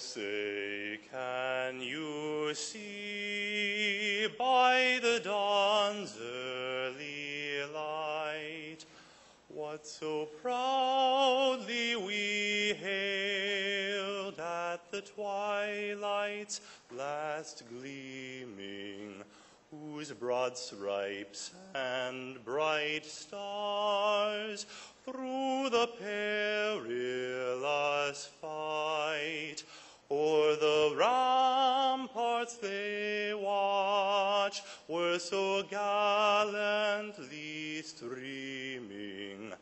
say, can you see by the dawn's early light what so proudly we hailed at the twilight's last gleaming, whose broad stripes and bright stars through the perilous fight o'er the ramparts they watch were so gallantly streaming,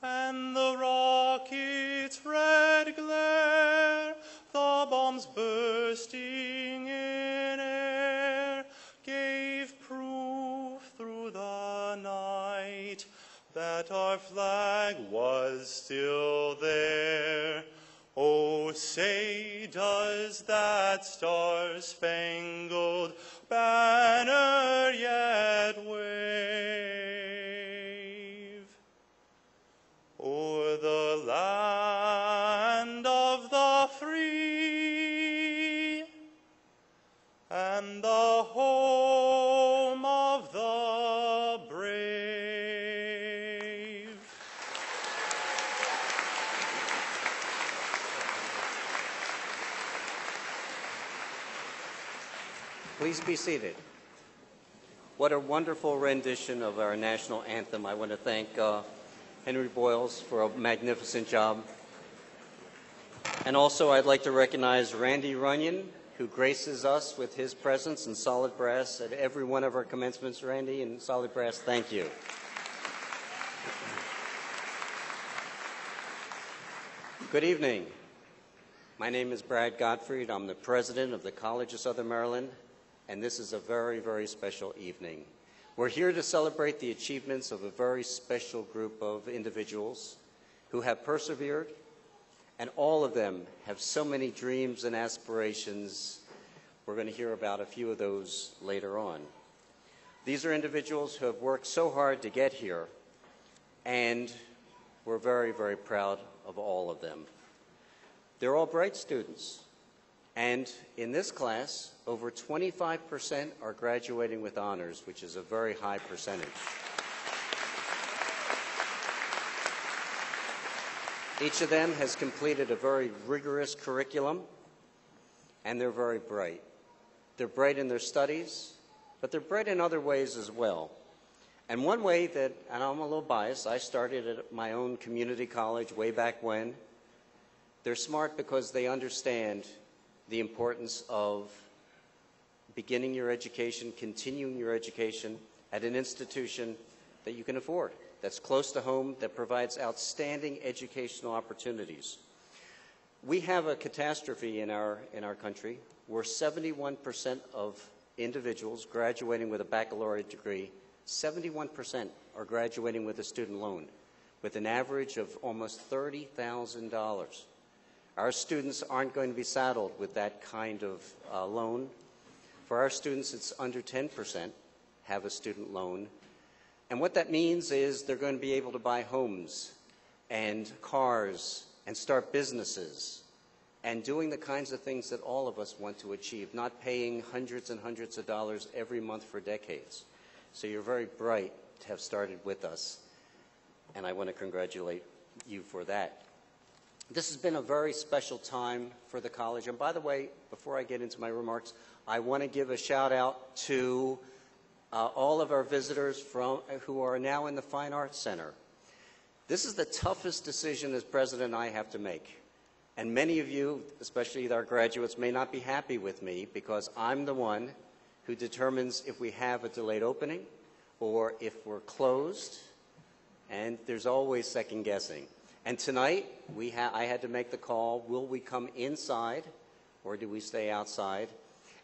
and the rocket's red glare, the bombs bursting in air, gave proof through the night that our flag was still there. Oh, say, does that star-spangled banner yet wave o'er the land of the free and the home of the brave? Please be seated. What a wonderful rendition of our national anthem. I want to thank Henry Boyles for a magnificent job. And also I'd like to recognize Randy Runyon, who graces us with his presence in solid brass at every one of our commencements. Randy, in solid brass, thank you. Good evening. My name is Brad Gottfried. I'm the president of the College of Southern Maryland, and this is a very, very special evening. We're here to celebrate the achievements of a very special group of individuals who have persevered, and all of them have so many dreams and aspirations. We're going to hear about a few of those later on. These are individuals who have worked so hard to get here, and we're very, very proud of all of them. They're all bright students, and in this class, over 25% are graduating with honors, which is a very high percentage. Each of them has completed a very rigorous curriculum, and they're very bright. They're bright in their studies, but they're bright in other ways as well. And one way that, and I'm a little biased, I started at my own community college way back when. They're smart because they understand the importance of beginning your education, continuing your education at an institution that you can afford, that's close to home, that provides outstanding educational opportunities. We have a catastrophe in our country where 71% of individuals graduating with a baccalaureate degree, 71% are graduating with a student loan, with an average of almost $30,000. Our students aren't going to be saddled with that kind of loan. For our students, it's under 10% have a student loan. And what that means is they're going to be able to buy homes and cars and start businesses and doing the kinds of things that all of us want to achieve, not paying hundreds and hundreds of dollars every month for decades. So you're very bright to have started with us, and I want to congratulate you for that. This has been a very special time for the college. And by the way, before I get into my remarks, I want to give a shout out to all of our visitors who are now in the Fine Arts Center. This is the toughest decision as president I have to make. And many of you, especially our graduates, may not be happy with me because I'm the one who determines if we have a delayed opening or if we're closed, and there's always second guessing. And tonight, I had to make the call, will we come inside or do we stay outside?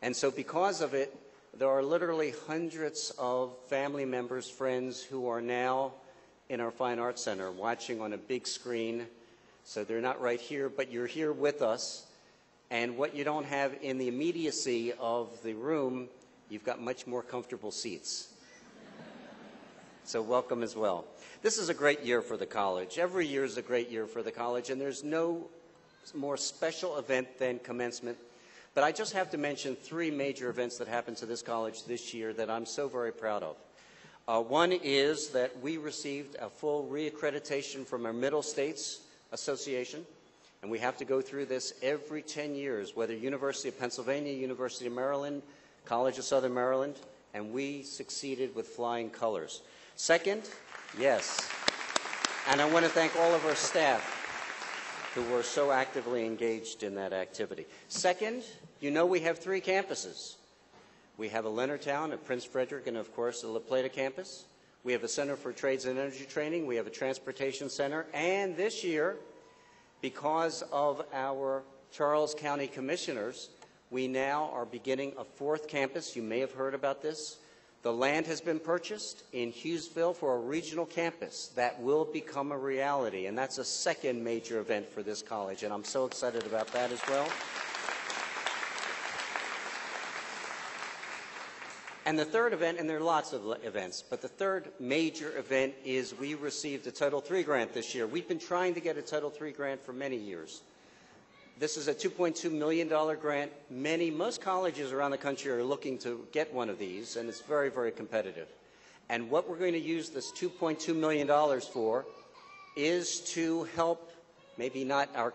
And so because of it, there are literally hundreds of family members, friends who are now in our Fine Arts Center watching on a big screen. So they're not right here, but you're here with us. And what you don't have in the immediacy of the room, you've got much more comfortable seats. So welcome as well. This is a great year for the college. Every year is a great year for the college, and there's no more special event than commencement. But I just have to mention three major events that happened to this college this year that I'm so very proud of. One is that we received a full reaccreditation from our Middle States Association, and we have to go through this every 10 years, whether University of Pennsylvania, University of Maryland, College of Southern Maryland, and we succeeded with flying colors. Second, yes, and I want to thank all of our staff who were so actively engaged in that activity. Second, you know we have three campuses. We have a Leonardtown, a Prince Frederick, and of course a La Plata campus. We have a Center for Trades and Energy Training. We have a Transportation Center. And this year, because of our Charles County Commissioners, we now are beginning a fourth campus. You may have heard about this. The land has been purchased in Hughesville for a regional campus that will become a reality. And that's a second major event for this college. And I'm so excited about that as well. And the third event, and there are lots of events, but the third major event is we received a Title III grant this year. We've been trying to get a Title III grant for many years. This is a $2.2 million grant. Most colleges around the country are looking to get one of these, and it's very, very competitive. And what we're going to use this $2.2 million for is to help, maybe not our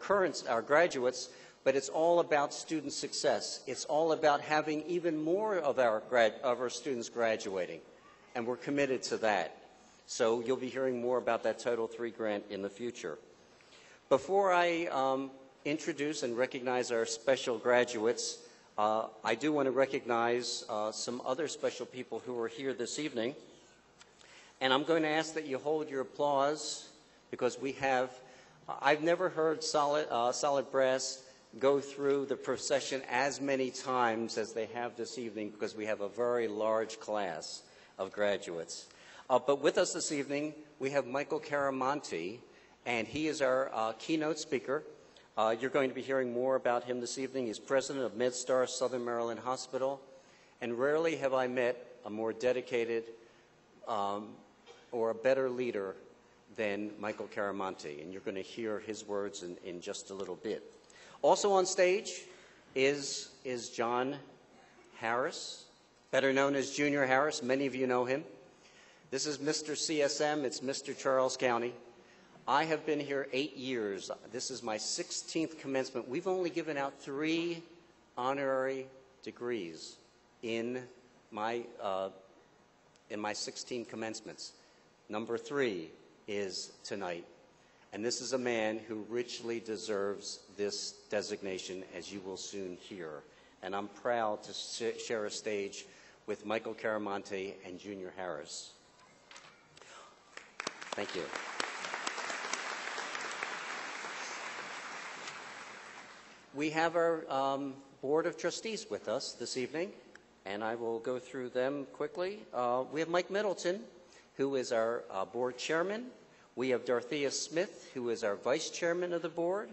graduates, but it's all about student success. It's all about having even more of our students graduating, and we're committed to that. So you'll be hearing more about that Title III grant in the future. Before I introduce and recognize our special graduates, I do want to recognize some other special people who are here this evening. And I'm going to ask that you hold your applause because we have, I've never heard solid brass go through the procession as many times as they have this evening because we have a very large class of graduates. But with us this evening, we have Michael Caramonte, and he is our keynote speaker. You're going to be hearing more about him this evening. He's president of MedStar Southern Maryland Hospital, and rarely have I met a more dedicated or a better leader than Michael Caramonte, and you're going to hear his words in just a little bit. Also on stage is John Harris, better known as Junior Harris. Many of you know him. This is Mr. CSM. It's Mr. Charles County. I have been here 8 years. This is my 16th commencement. We've only given out 3 honorary degrees in my 16 commencements. Number 3 is tonight. And this is a man who richly deserves this designation, as you will soon hear. And I'm proud to share a stage with Michael Caramonte and Junior Harris. Thank you. We have our Board of Trustees with us this evening, and I will go through them quickly. We have Mike Middleton, who is our board chairman. We have Dorothea Smith, who is our vice chairman of the board.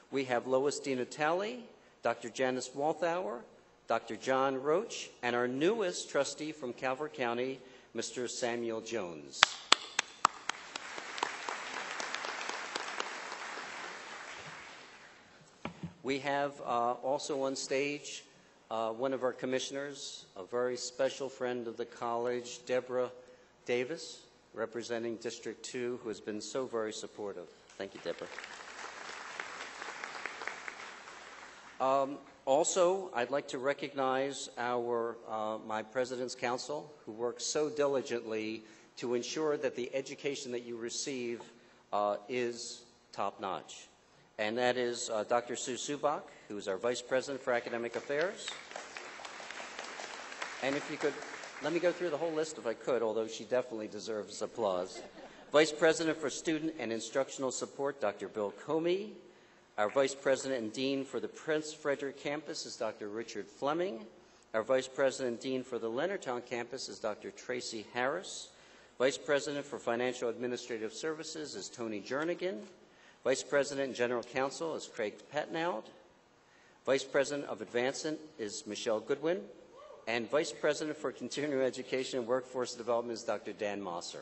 We have Lois DiNatale, Dr. Janice Walthour, Dr. John Roach, and our newest trustee from Calvert County, Mr. Samuel Jones. We have also on stage one of our commissioners, a very special friend of the college, Deborah Davis, representing District 2, who has been so very supportive. Thank you, Deborah. Also, I'd like to recognize my President's Council, who works so diligently to ensure that the education that you receive is top-notch. And that is Dr. Sue Subach, who is our Vice President for Academic Affairs. And if you could, let me go through the whole list if I could, although she definitely deserves applause. Vice President for Student and Instructional Support, Dr. Bill Comey. Our Vice President and Dean for the Prince Frederick Campus is Dr. Richard Fleming. Our Vice President and Dean for the Leonardtown Campus is Dr. Tracy Harris. Vice President for Financial Administrative Services is Tony Jernigan. Vice President and General Counsel is Craig Patnaud. Vice President of Advancement is Michelle Goodwin. And Vice President for Continuing Education and Workforce Development is Dr. Dan Mosser.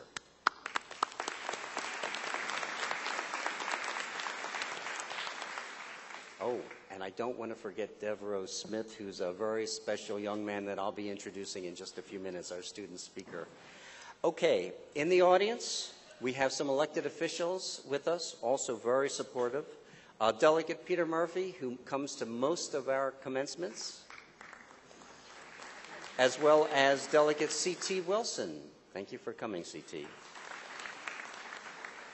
Oh, and I don't want to forget Devereaux Smith, who's a very special young man that I'll be introducing in just a few minutes, our student speaker. Okay, in the audience, we have some elected officials with us, also very supportive. Delegate Peter Murphy, who comes to most of our commencements, as well as Delegate C.T. Wilson. Thank you for coming, C.T.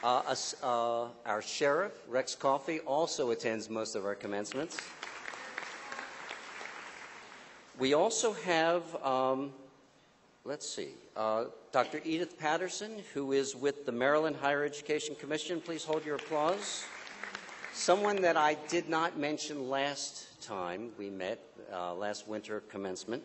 Our sheriff, Rex Coffey, also attends most of our commencements. We also have, Dr. Edith Patterson, who is with the Maryland Higher Education Commission. Please hold your applause. Someone that I did not mention last time we met, last winter commencement,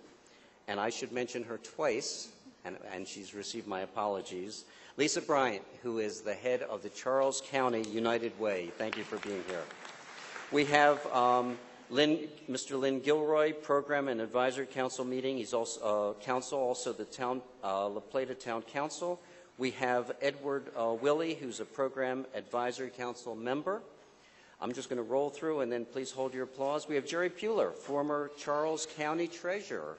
and I should mention her twice, and she's received my apologies. Lisa Bryant, who is the head of the Charles County United Way. Thank you for being here. We have Mr. Lynn Gilroy, Program and Advisory Council meeting. He's also also the town, La Plata Town Council. We have Edward Willey, who's a Program Advisory Council member. I'm just going to roll through, and then please hold your applause. We have Jerry Pueller, former Charles County Treasurer.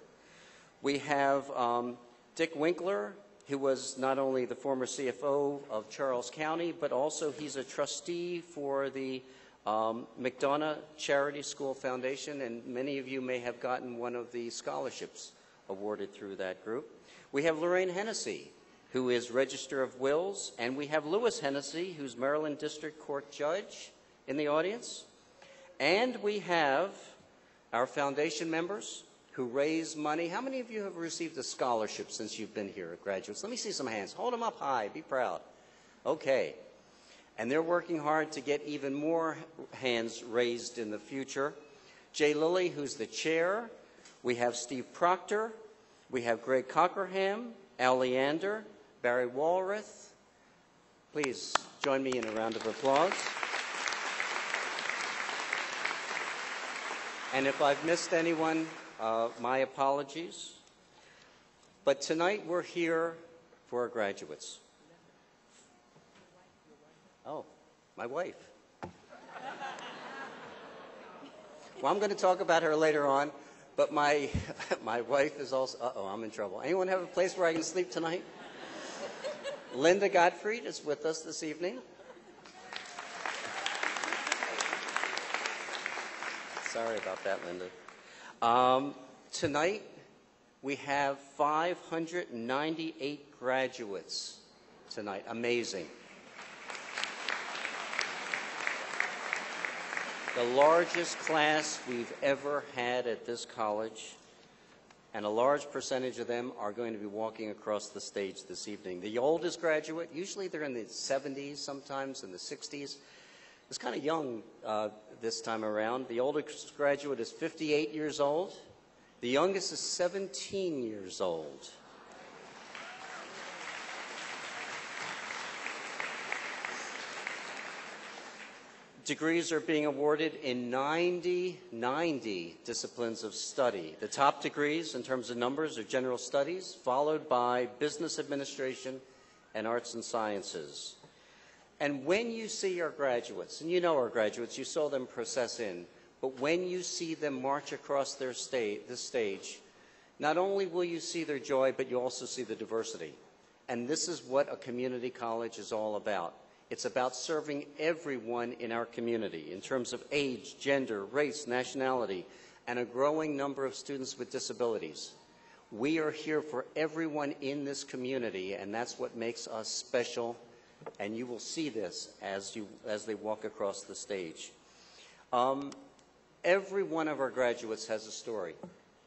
We have Dick Winkler, who was not only the former CFO of Charles County, but also he's a trustee for the McDonough Charity School Foundation, and many of you may have gotten one of the scholarships awarded through that group. We have Lorraine Hennessy, who is Register of Wills, and we have Lewis Hennessy, who's Maryland District Court Judge, in the audience. And we have our foundation members who raise money. How many of you have received a scholarship since you've been here, graduates? Let me see some hands. Hold them up high. Be proud. Okay. And they're working hard to get even more hands raised in the future. Jay Lilly, who's the chair. We have Steve Proctor. We have Greg Cockerham, Al Leander, Barry Walrath. Please join me in a round of applause. And if I've missed anyone, my apologies. But tonight we're here for our graduates. Oh, my wife. Well, I'm going to talk about her later on, but my wife is also, uh-oh, I'm in trouble. Anyone have a place where I can sleep tonight? Linda Gottfried is with us this evening. Sorry about that, Linda. Tonight, we have 598 graduates tonight. Amazing. The largest class we've ever had at this college, and a large percentage of them are going to be walking across the stage this evening. The oldest graduate, usually they're in the 70s, sometimes in the 60s. It's kind of young this time around. The oldest graduate is 58 years old. The youngest is 17 years old. Degrees are being awarded in 90 disciplines of study. The top degrees in terms of numbers are general studies, followed by business administration and arts and sciences. And when you see our graduates, and you know our graduates, you saw them process in, but when you see them march across this stage, not only will you see their joy, but you also see the diversity. And this is what a community college is all about. It's about serving everyone in our community in terms of age, gender, race, nationality, and a growing number of students with disabilities. We are here for everyone in this community, and that's what makes us special. And you will see this as they walk across the stage. Every one of our graduates has a story.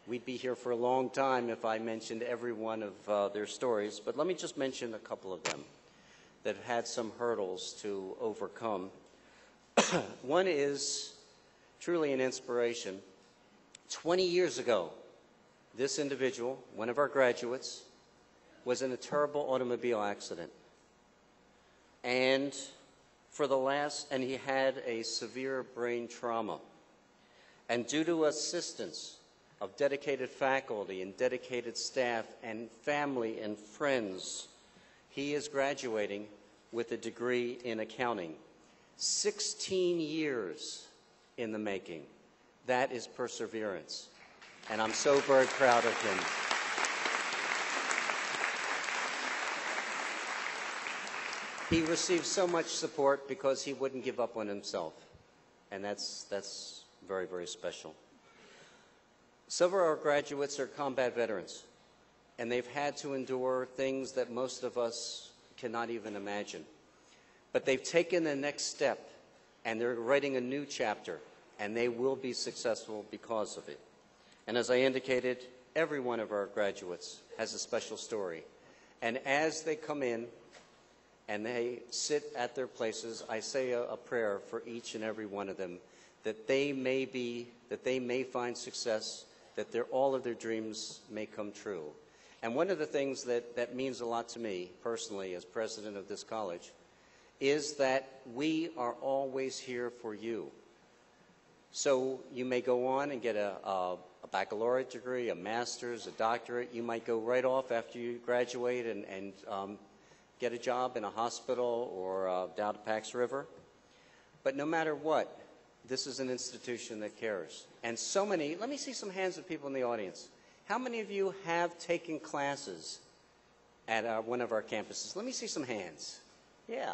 We'd be here for a long time if I mentioned every one of their stories, but let me just mention a couple of them that have had some hurdles to overcome. One is truly an inspiration. 20 years ago, this individual, one of our graduates, was in a terrible automobile accident. And he had a severe brain trauma. And due to assistance of dedicated faculty and dedicated staff and family and friends, he is graduating with a degree in accounting. 16 years in the making. That is perseverance. And I'm so very proud of him. He received so much support because he wouldn't give up on himself. And that's very, very special. Some of our graduates are combat veterans, and they've had to endure things that most of us cannot even imagine. But they've taken the next step, and they're writing a new chapter, and they will be successful because of it. And as I indicated, every one of our graduates has a special story. And as they come in and they sit at their places, I say a prayer for each and every one of them, that they may find success, that all of their dreams may come true. And one of the things that means a lot to me personally as president of this college is that we are always here for you. So you may go on and get a baccalaureate degree, a master's, a doctorate. You might go right off after you graduate and get a job in a hospital or down at Pax River. But no matter what, this is an institution that cares. And so many, let me see some hands of people in the audience. How many of you have taken classes at one of our campuses? Let me see some hands. Yeah.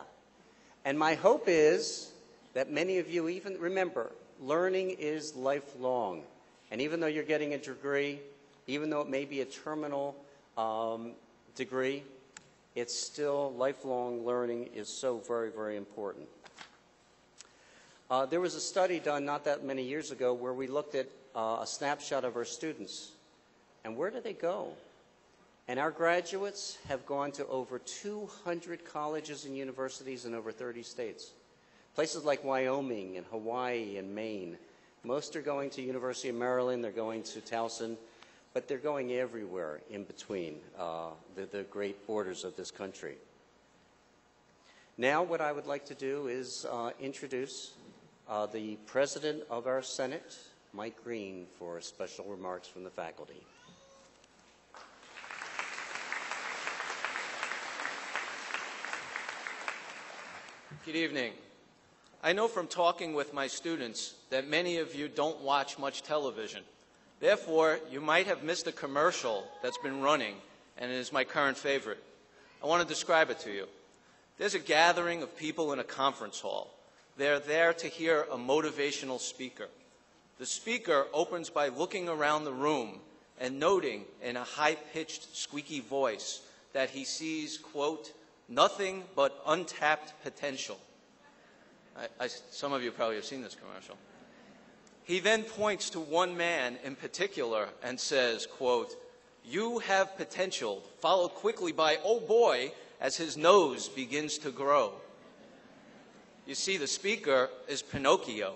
And my hope is that many of you even remember, learning is lifelong. And even though you're getting a degree, even though it may be a terminal degree, it's still lifelong learning is so very, very important. There was a study done not that many years ago where we looked at a snapshot of our students. And where do they go? And our graduates have gone to over 200 colleges and universities in over 30 states. Places like Wyoming and Hawaii and Maine. Most are going to University of Maryland, they're going to Towson, but they're going everywhere in between the great borders of this country. Now what I would like to do is introduce the President of our Senate, Mike Green, for special remarks from the faculty. Good evening. I know from talking with my students that many of you don't watch much television. Therefore, you might have missed a commercial that's been running, and it is my current favorite. I want to describe it to you. There's a gathering of people in a conference hall. They're there to hear a motivational speaker. The speaker opens by looking around the room and noting in a high-pitched, squeaky voice that he sees, quote, nothing but untapped potential. Some of you probably have seen this commercial. He then points to one man in particular and says, quote, you have potential, followed quickly by, oh boy, as his nose begins to grow. You see, the speaker is Pinocchio,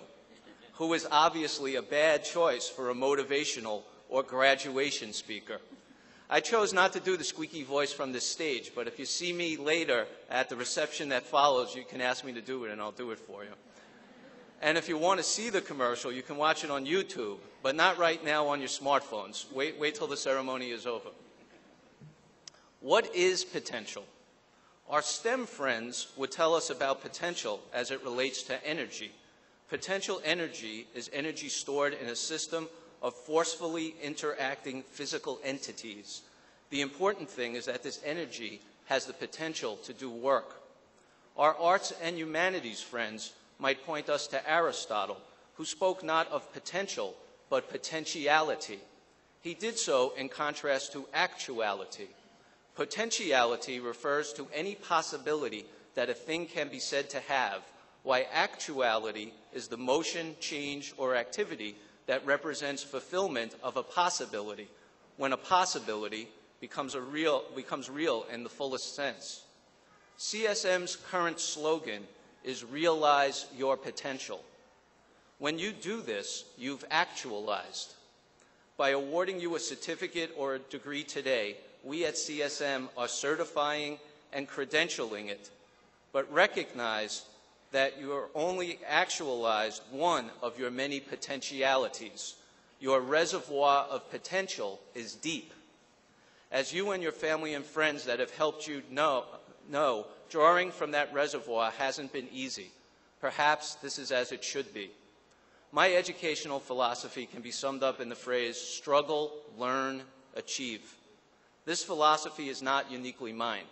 who is obviously a bad choice for a motivational or graduation speaker. I chose not to do the squeaky voice from this stage, but if you see me later at the reception that follows, you can ask me to do it and I'll do it for you. And if you want to see the commercial, you can watch it on YouTube, but not right now on your smartphones. Wait till the ceremony is over. What is potential? Our STEM friends would tell us about potential as it relates to energy. Potential energy is energy stored in a system of forcefully interacting physical entities. The important thing is that this energy has the potential to do work. Our arts and humanities friends might point us to Aristotle, who spoke not of potential, but potentiality. He did so in contrast to actuality. Potentiality refers to any possibility that a thing can be said to have, while actuality is the motion, change, or activity that represents fulfillment of a possibility, when a possibility becomes real in the fullest sense. CSM's current slogan is realize your potential. When you do this, you've actualized. By awarding you a certificate or a degree today, we at CSM are certifying and credentialing it, but recognize that you are only actualized one of your many potentialities. Your reservoir of potential is deep. As you and your family and friends that have helped you know, drawing from that reservoir hasn't been easy. Perhaps this is as it should be. My educational philosophy can be summed up in the phrase, struggle, learn, achieve. This philosophy is not uniquely mine.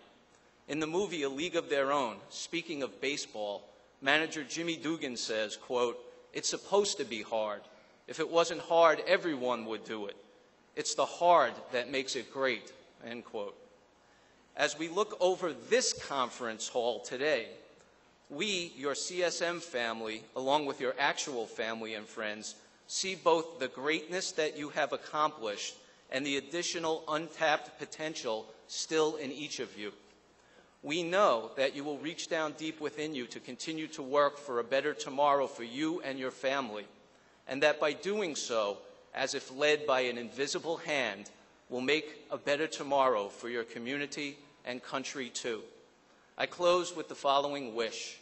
In the movie A League of Their Own, speaking of baseball, manager Jimmy Dugan says, quote, "It's supposed to be hard. If it wasn't hard, everyone would do it. It's the hard that makes it great," end quote. As we look over this conference hall today, we, your CSM family, along with your actual family and friends, see both the greatness that you have accomplished and the additional untapped potential still in each of you. We know that you will reach down deep within you to continue to work for a better tomorrow for you and your family, and that by doing so, as if led by an invisible hand, will make a better tomorrow for your community and country too. I close with the following wish.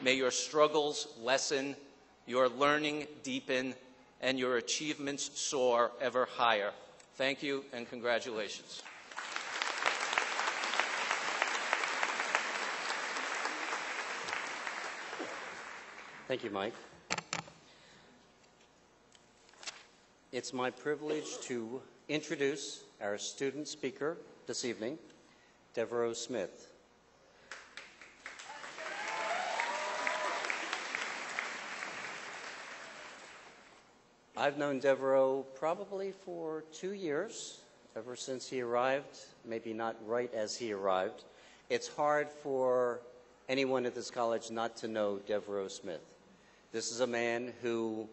May your struggles lessen, your learning deepen, and your achievements soar ever higher. Thank you and congratulations. Thank you, Mike. It's my privilege to introduce our student speaker this evening, Devereaux Smith. I've known Devereaux probably for 2 years, ever since he arrived, maybe not right as he arrived. It's hard for anyone at this college not to know Devereaux Smith. This is a man who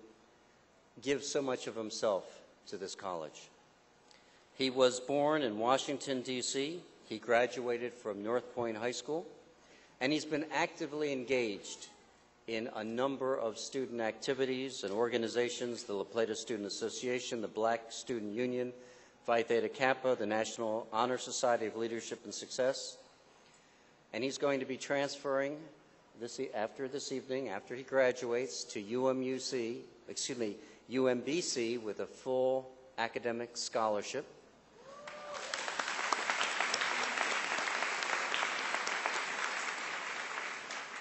gives so much of himself to this college. He was born in Washington, D.C. He graduated from North Point High School, and he's been actively engaged in a number of student activities and organizations, the La Plata Student Association, the Black Student Union, Phi Theta Kappa, the National Honor Society of Leadership and Success. And he's going to be transferring after this evening, after he graduates, to UMBC with a full academic scholarship.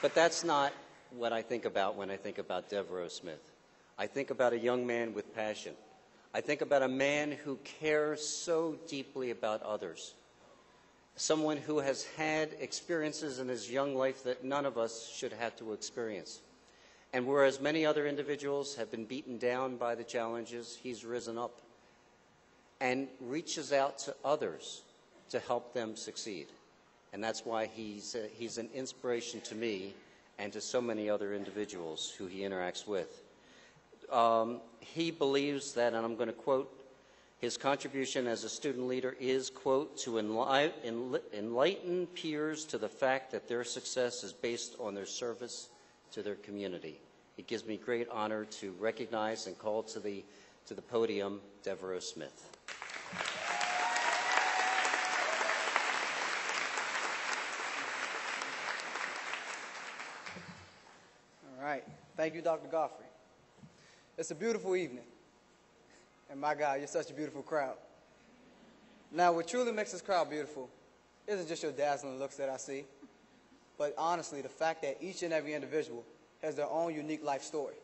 But that's not what I think about when I think about Devereaux Smith. I think about a young man with passion. I think about a man who cares so deeply about others. Someone who has had experiences in his young life that none of us should have to experience. And whereas many other individuals have been beaten down by the challenges, he's risen up and reaches out to others to help them succeed. And that's why he's an inspiration to me and to so many other individuals who he interacts with. He believes that, and I'm going to quote, his contribution as a student leader is, quote, to enlighten peers to the fact that their success is based on their service to their community. It gives me great honor to recognize and call to the podium Devereaux Smith. All right. Thank you, Dr. Godfrey. It's a beautiful evening. And my God, you're such a beautiful crowd. Now, what truly makes this crowd beautiful isn't just your dazzling looks that I see, but honestly, the fact that each and every individual has their own unique life story.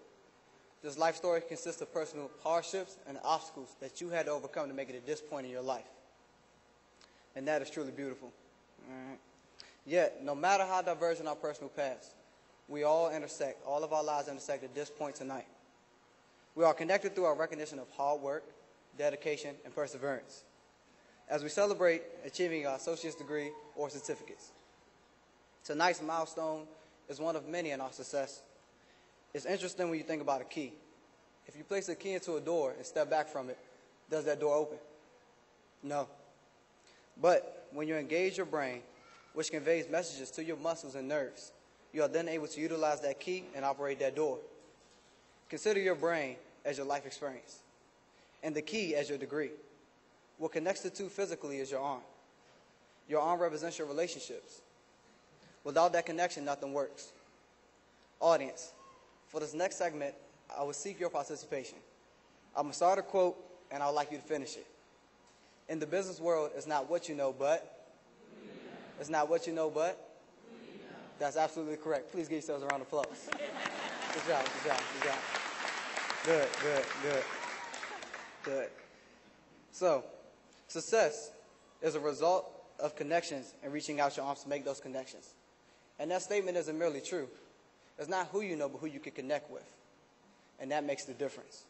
This life story consists of personal hardships and obstacles that you had to overcome to make it at this point in your life. And that is truly beautiful. All right. Yet, no matter how divergent our personal past, we all intersect, all of our lives intersect at this point tonight. We are connected through our recognition of hard work, dedication, and perseverance as we celebrate achieving our associate's degree or certificates. Tonight's milestone is one of many in our success. It's interesting when you think about a key. If you place a key into a door and step back from it, does that door open? No. But when you engage your brain, which conveys messages to your muscles and nerves, you are then able to utilize that key and operate that door. Consider your brain as your life experience, and the key as your degree. What connects the two physically is your arm. Your arm represents your relationships. Without that connection, nothing works. Audience, for this next segment, I will seek your participation. I'm going to start a quote, and I would like you to finish it. In the business world, it's not what you know, but. It's not what you know, but. That's absolutely correct. Please give yourselves a round of applause. Good job, good job, good job. Good, good, good, good. So, success is a result of connections and reaching out your arms to make those connections. And that statement isn't merely true. It's not who you know, but who you can connect with. And that makes the difference.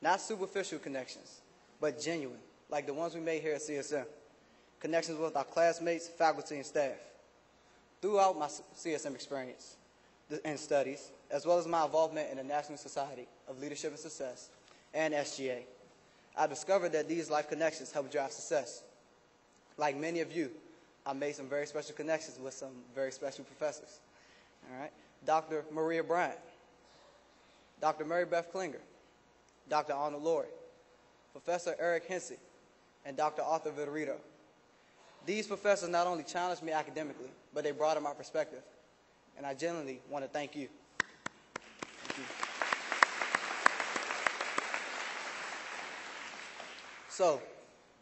Not superficial connections, but genuine, like the ones we made here at CSM. Connections with our classmates, faculty, and staff. Throughout my CSM experience and studies, as well as my involvement in the National Society of Leadership and Success and SGA, I discovered that these life connections help drive success. Like many of you, I made some very special connections with some very special professors. All right? Dr. Maria Bryant, Dr. Mary Beth Klinger, Dr. Arnold Laurie, Professor Eric Hensey, and Dr. Arthur Vitorito. These professors not only challenged me academically, but they broadened my perspective. And I genuinely want to thank you. Thank you. So,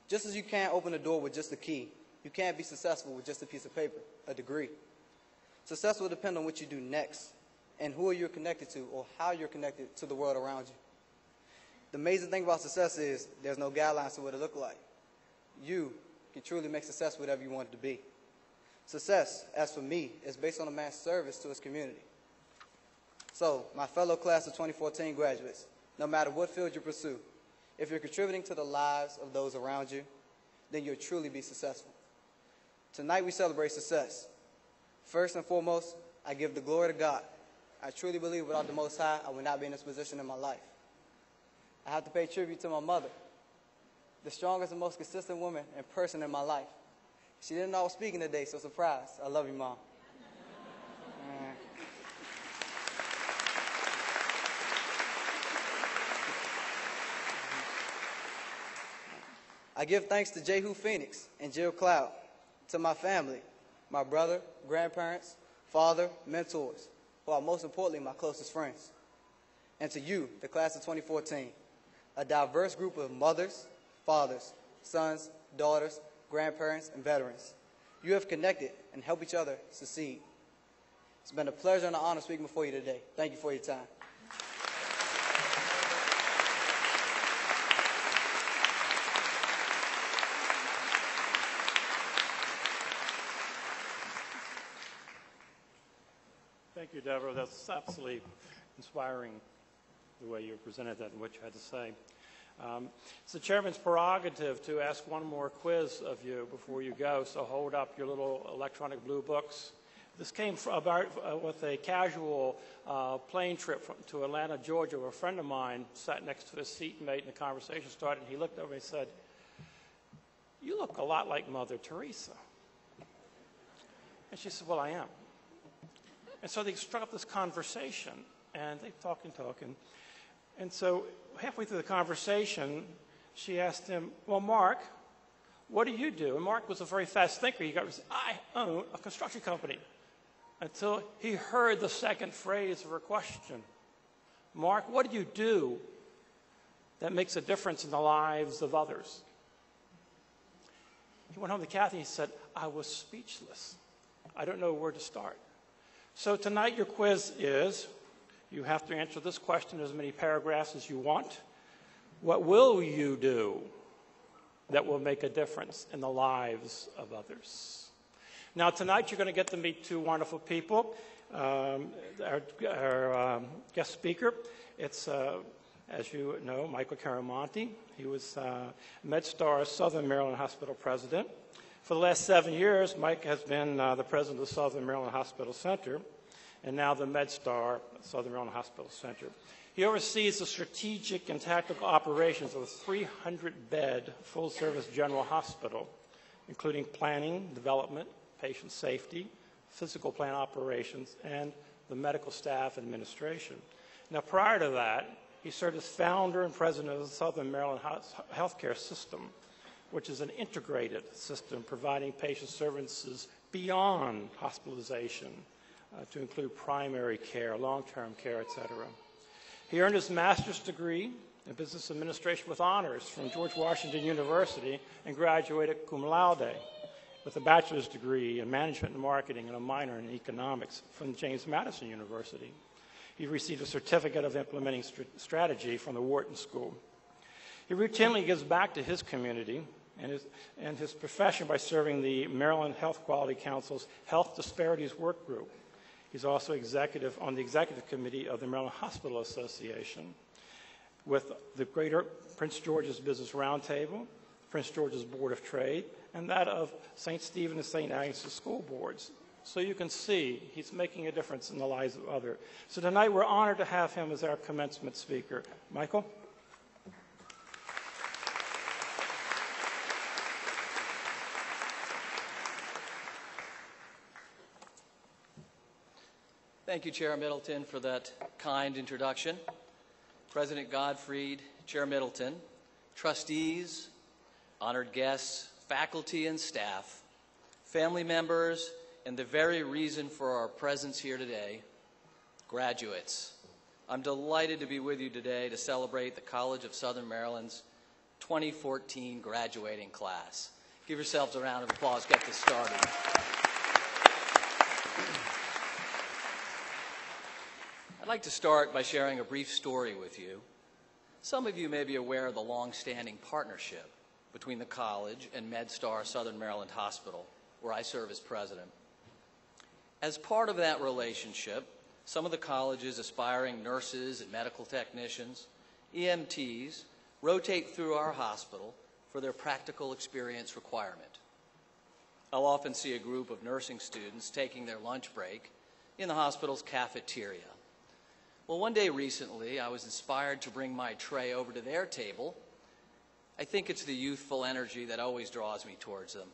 just as you can't open a door with just a key, you can't be successful with just a piece of paper, a degree. Success will depend on what you do next and who you're connected to or how you're connected to the world around you. The amazing thing about success is there's no guidelines to what it looks like. You can truly make success whatever you want it to be. Success, as for me, is based on a man's service to his community. So, my fellow class of 2014 graduates, no matter what field you pursue, if you're contributing to the lives of those around you, then you'll truly be successful. Tonight we celebrate success. First and foremost, I give the glory to God. I truly believe without the Most High, I would not be in this position in my life. I have to pay tribute to my mother, the strongest and most consistent woman and person in my life. She didn't know I was speaking today, so surprise. I love you, Mom. I give thanks to Jehu Phoenix and Jill Cloud, to my family, my brother, grandparents, father, mentors, who are most importantly my closest friends. And to you, the class of 2014, a diverse group of mothers, fathers, sons, daughters, grandparents, and veterans. You have connected and helped each other succeed. It's been a pleasure and an honor speaking before you today. Thank you for your time. Thank you, Deborah. That's absolutely inspiring, the way you presented that and what you had to say. It's the chairman's prerogative to ask one more quiz of you before you go, so hold up your little electronic blue books. This came with a casual plane trip to Atlanta, Georgia, where a friend of mine sat next to his seatmate and the conversation started, and he looked over and he said, "You look a lot like Mother Teresa." And she said, "Well, I am." And so they struck up this conversation, and they talked and talked. And so halfway through the conversation, she asked him, "Well, Mark, what do you do?" And Mark was a very fast thinker. He got, "I own a construction company," until he heard the second phrase of her question. "Mark, what do you do that makes a difference in the lives of others?" He went home to Kathy and he said, "I was speechless. I don't know where to start." So tonight your quiz is, you have to answer this question in as many paragraphs as you want. What will you do that will make a difference in the lives of others? Now tonight you're going to get to meet two wonderful people. Our guest speaker, it's, as you know, Michael Caramonte. He was MedStar Southern Maryland Hospital president. For the last 7 years, Mike has been the president of the Southern Maryland Hospital Center, and now the MedStar Southern Maryland Hospital Center. He oversees the strategic and tactical operations of a 300-bed full-service general hospital, including planning, development, patient safety, physical plant operations, and the medical staff administration. Now, prior to that, he served as founder and president of the Southern Maryland Healthcare System, which is an integrated system providing patient services beyond hospitalization to include primary care, long-term care, et cetera. He earned his master's degree in business administration with honors from George Washington University and graduated cum laude with a bachelor's degree in management and marketing and a minor in economics from James Madison University. He received a certificate of implementing strategy from the Wharton School. He routinely gives back to his community and his profession by serving the Maryland Health Quality Council's Health Disparities Work Group. He's also on the executive committee of the Maryland Hospital Association with the Greater Prince George's Business Roundtable, Prince George's Board of Trade, and that of St. Stephen and St. Agnes school boards. So you can see he's making a difference in the lives of others. So tonight we're honored to have him as our commencement speaker. Michael? Thank you, Chair Middleton, for that kind introduction. President Gottfried, Chair Middleton, trustees, honored guests, faculty and staff, family members, and the very reason for our presence here today, graduates. I'm delighted to be with you today to celebrate the College of Southern Maryland's 2014 graduating class. Give yourselves a round of applause, get this started. I'd like to start by sharing a brief story with you. Some of you may be aware of the long-standing partnership between the college and MedStar Southern Maryland Hospital, where I serve as president. As part of that relationship, some of the college's aspiring nurses and medical technicians, EMTs, rotate through our hospital for their practical experience requirement. I'll often see a group of nursing students taking their lunch break in the hospital's cafeteria. Well, one day recently, I was inspired to bring my tray over to their table. I think it's the youthful energy that always draws me towards them.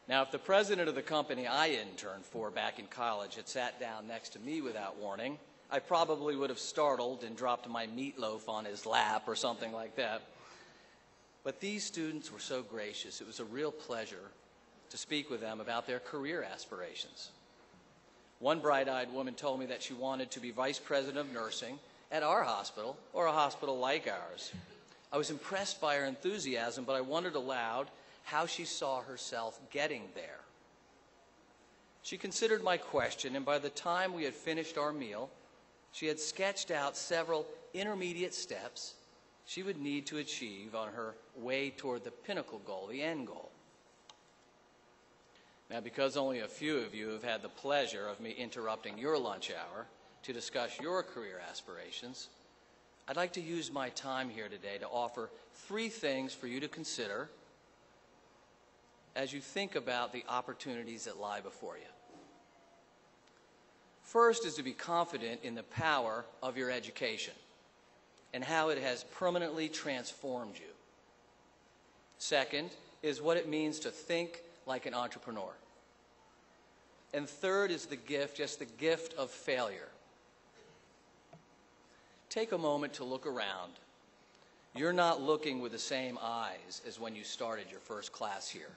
Now, if the president of the company I interned for back in college had sat down next to me without warning, I probably would have startled and dropped my meatloaf on his lap or something like that. But these students were so gracious. It was a real pleasure to speak with them about their career aspirations. One bright-eyed woman told me that she wanted to be vice president of nursing at our hospital or a hospital like ours. I was impressed by her enthusiasm, but I wondered aloud how she saw herself getting there. She considered my question, and by the time we had finished our meal, she had sketched out several intermediate steps she would need to achieve on her way toward the pinnacle goal, the end goal. Now, because only a few of you have had the pleasure of me interrupting your lunch hour to discuss your career aspirations, I'd like to use my time here today to offer 3 things for you to consider as you think about the opportunities that lie before you. First is to be confident in the power of your education and how it has permanently transformed you. Second is what it means to think like an entrepreneur. And third is the gift, just the gift of failure. Take a moment to look around. You're not looking with the same eyes as when you started your first class here.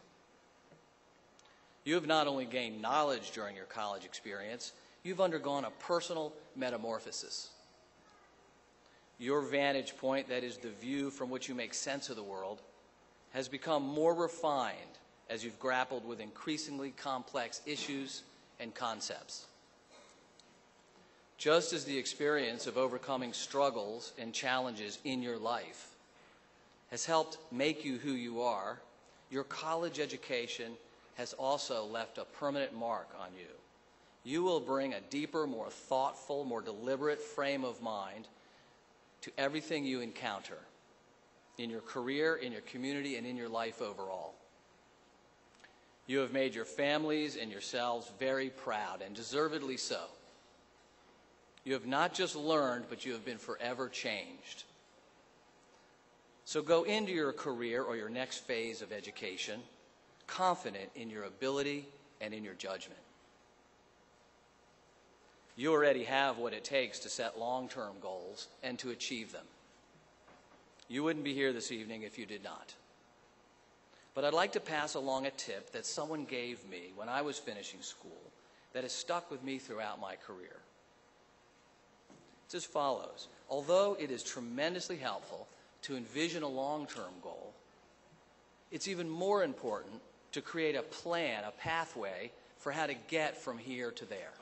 You have not only gained knowledge during your college experience, you've undergone a personal metamorphosis. Your vantage point, that is the view from which you make sense of the world, has become more refined as you've grappled with increasingly complex issues and concepts. Just as the experience of overcoming struggles and challenges in your life has helped make you who you are, your college education has also left a permanent mark on you. You will bring a deeper, more thoughtful, more deliberate frame of mind to everything you encounter in your career, in your community, and in your life overall. You have made your families and yourselves very proud, and deservedly so. You have not just learned, but you have been forever changed. So go into your career or your next phase of education confident in your ability and in your judgment. You already have what it takes to set long-term goals and to achieve them. You wouldn't be here this evening if you did not. But I'd like to pass along a tip that someone gave me when I was finishing school that has stuck with me throughout my career. It's as follows. Although it is tremendously helpful to envision a long-term goal, it's even more important to create a plan, a pathway for how to get from here to there.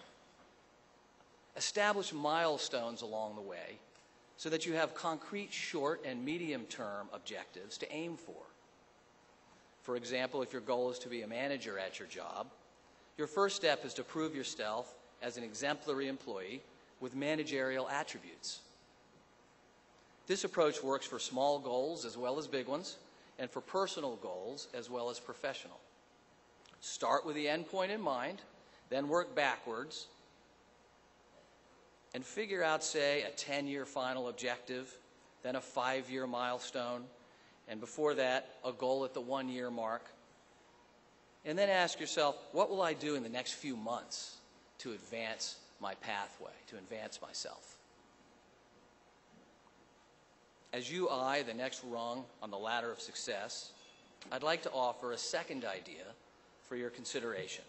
Establish milestones along the way so that you have concrete short and medium-term objectives to aim for. For example, if your goal is to be a manager at your job, your first step is to prove yourself as an exemplary employee with managerial attributes. This approach works for small goals as well as big ones, and for personal goals as well as professional. Start with the end point in mind, then work backwards, and figure out, say, a 10-year final objective, then a 5-year milestone, and before that, a goal at the 1-year mark. And then ask yourself, what will I do in the next few months to advance my pathway, to advance myself? As you eye the next rung on the ladder of success, I'd like to offer a second idea for your consideration.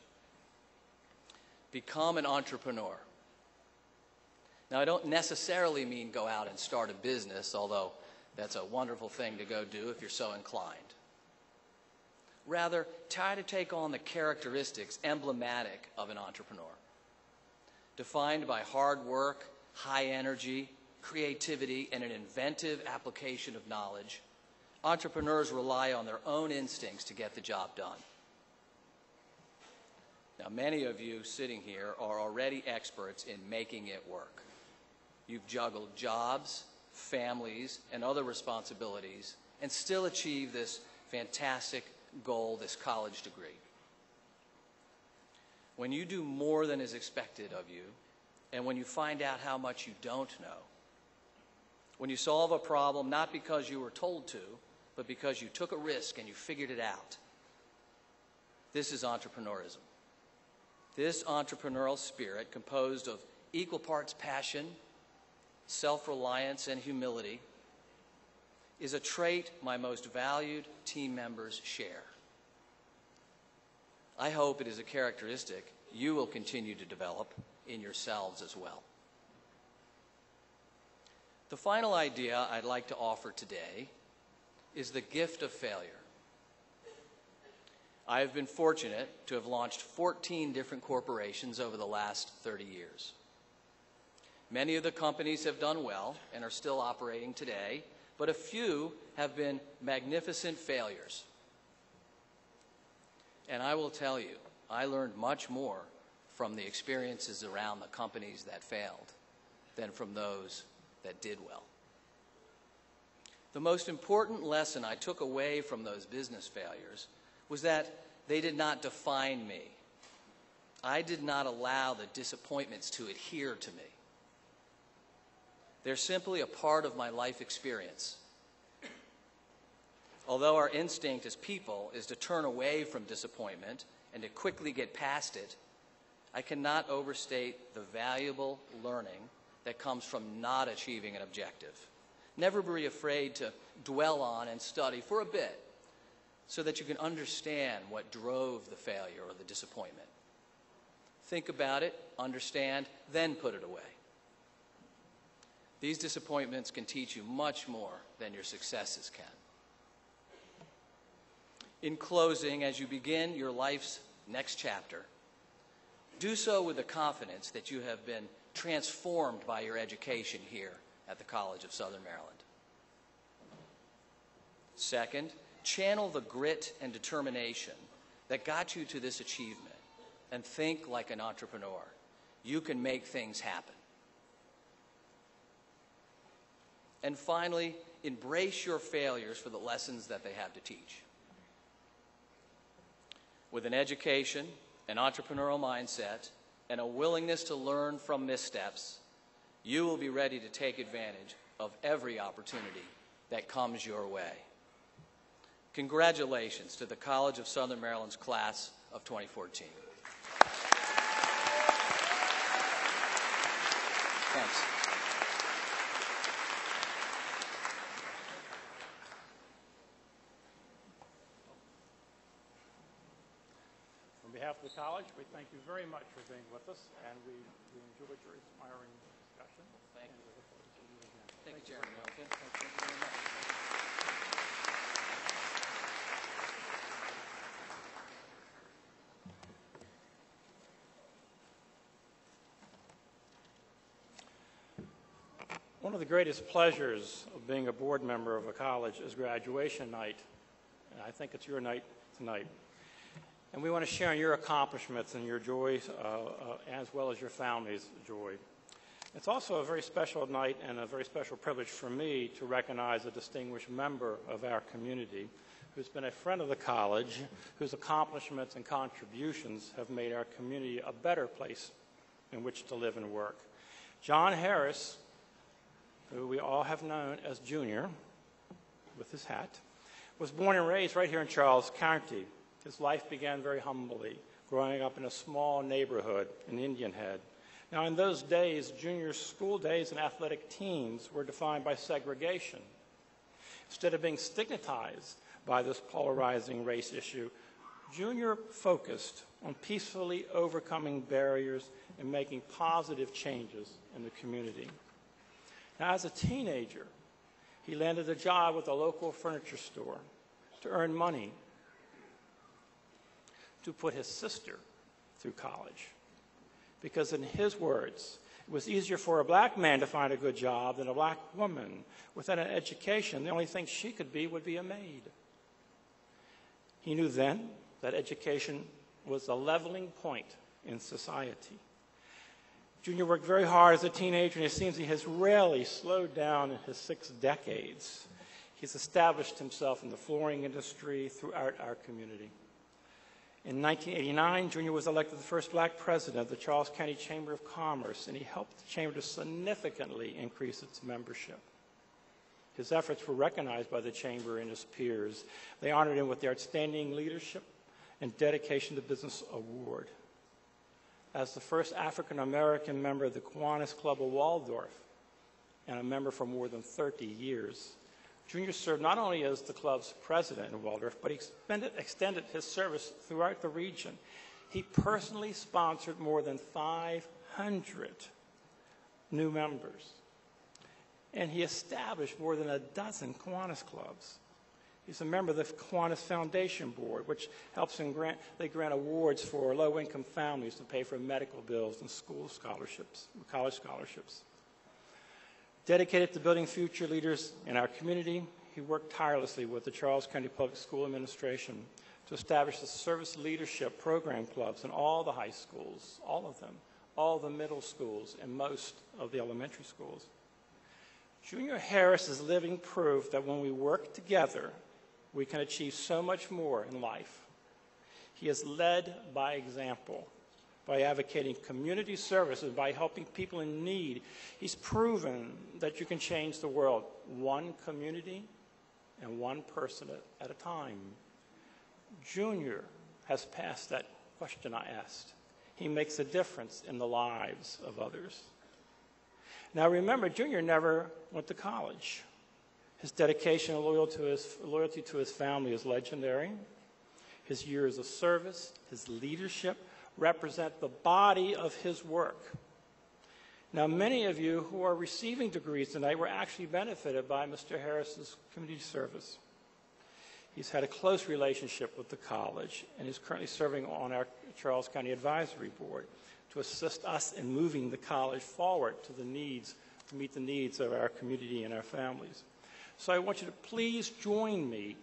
Become an entrepreneur. Now, I don't necessarily mean go out and start a business, although that's a wonderful thing to go do if you're so inclined. Rather, try to take on the characteristics emblematic of an entrepreneur. Defined by hard work, high energy, creativity, and an inventive application of knowledge, entrepreneurs rely on their own instincts to get the job done. Now, many of you sitting here are already experts in making it work. You've juggled jobs, families, and other responsibilities, and still achieve this fantastic goal, this college degree. When you do more than is expected of you, and when you find out how much you don't know, when you solve a problem not because you were told to, but because you took a risk and you figured it out, this is entrepreneurism. This entrepreneurial spirit, composed of equal parts passion, self-reliance, and humility, is a trait my most valued team members share. I hope it is a characteristic you will continue to develop in yourselves as well. The final idea I'd like to offer today is the gift of failure. I have been fortunate to have launched 14 different corporations over the last 30 years. Many of the companies have done well and are still operating today, but a few have been magnificent failures. And I will tell you, I learned much more from the experiences around the companies that failed than from those that did well. The most important lesson I took away from those business failures was that they did not define me. I did not allow the disappointments to adhere to me. They're simply a part of my life experience. Although our instinct as people is to turn away from disappointment and to quickly get past it, I cannot overstate the valuable learning that comes from not achieving an objective. Never be afraid to dwell on and study for a bit so that you can understand what drove the failure or the disappointment. Think about it, understand, then put it away. These disappointments can teach you much more than your successes can. In closing, as you begin your life's next chapter, do so with the confidence that you have been transformed by your education here at the College of Southern Maryland. Second, channel the grit and determination that got you to this achievement and think like an entrepreneur. You can make things happen. And finally, embrace your failures for the lessons that they have to teach. With an education, an entrepreneurial mindset, and a willingness to learn from missteps, you will be ready to take advantage of every opportunity that comes your way. Congratulations to the College of Southern Maryland's class of 2014. Thanks. On behalf of the college, we thank you very much for being with us, and we enjoyed your inspiring discussion. Thank you. We look forward to seeing you again. Thank you, Chairman. Okay. Thank you very much. One of the greatest pleasures of being a board member of a college is graduation night. And I think it's your night tonight. And we want to share in your accomplishments and your joys as well as your family's joy. It's also a very special night and a very special privilege for me to recognize a distinguished member of our community who's been a friend of the college, whose accomplishments and contributions have made our community a better place in which to live and work. John Harris, who we all have known as Junior, with his hat, was born and raised right here in Charles County. His life began very humbly, growing up in a small neighborhood in Indian Head. Now, in those days, Junior's school days and athletic teams were defined by segregation. Instead of being stigmatized by this polarizing race issue, Junior focused on peacefully overcoming barriers and making positive changes in the community. Now, as a teenager, he landed a job with a local furniture store to earn money to put his sister through college. Because in his words, it was easier for a black man to find a good job than a black woman. Without an education, the only thing she could be would be a maid. He knew then that education was a leveling point in society. Junior worked very hard as a teenager, and it seems he has rarely slowed down in his 6 decades. He's established himself in the flooring industry throughout our community. In 1989, Junior was elected the first black president of the Charles County Chamber of Commerce, and he helped the chamber to significantly increase its membership. His efforts were recognized by the chamber and his peers. They honored him with the Outstanding Leadership and Dedication to Business Award. As the first African-American member of the Kiwanis Club of Waldorf, and a member for more than 30 years, Junior served not only as the club's president in Waldorf, but he extended his service throughout the region. He personally sponsored more than 500 new members, and he established more than a dozen Kiwanis clubs. He's a member of the Kiwanis Foundation Board, which helps them grant awards for low-income families to pay for medical bills and school scholarships, college scholarships. Dedicated to building future leaders in our community, he worked tirelessly with the Charles County Public School Administration to establish the service leadership program clubs in all the high schools, all of them, all the middle schools, and most of the elementary schools. Junior Harris is living proof that when we work together, we can achieve so much more in life. He has led by example, by advocating community service and by helping people in need. He's proven that you can change the world one community and one person at a time. Junior has passed that question I asked. He makes a difference in the lives of others. Now remember, Junior never went to college. His dedication and loyalty to his family is legendary. His years of service, his leadership, represent the body of his work. Now, many of you who are receiving degrees tonight were actually benefited by Mr. Harris's community service. He's had a close relationship with the college and is currently serving on our Charles County Advisory Board to assist us in moving the college forward to meet the needs of our community and our families. So I want you to please join me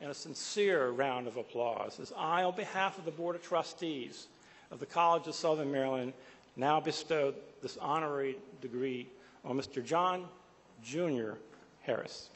in a sincere round of applause as I, on behalf of the Board of Trustees of the College of Southern Maryland, now bestow this honorary degree on Mr. John Jr. Harris.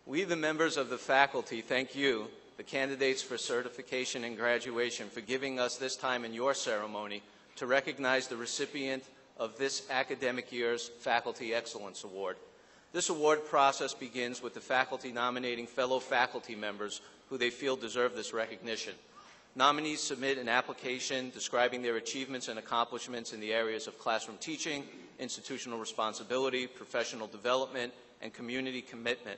We, the members of the faculty, thank you, the candidates for certification and graduation, for giving us this time in your ceremony to recognize the recipient of this academic year's Faculty Excellence Award. This award process begins with the faculty nominating fellow faculty members who they feel deserve this recognition. Nominees submit an application describing their achievements and accomplishments in the areas of classroom teaching, institutional responsibility, professional development, and community commitment.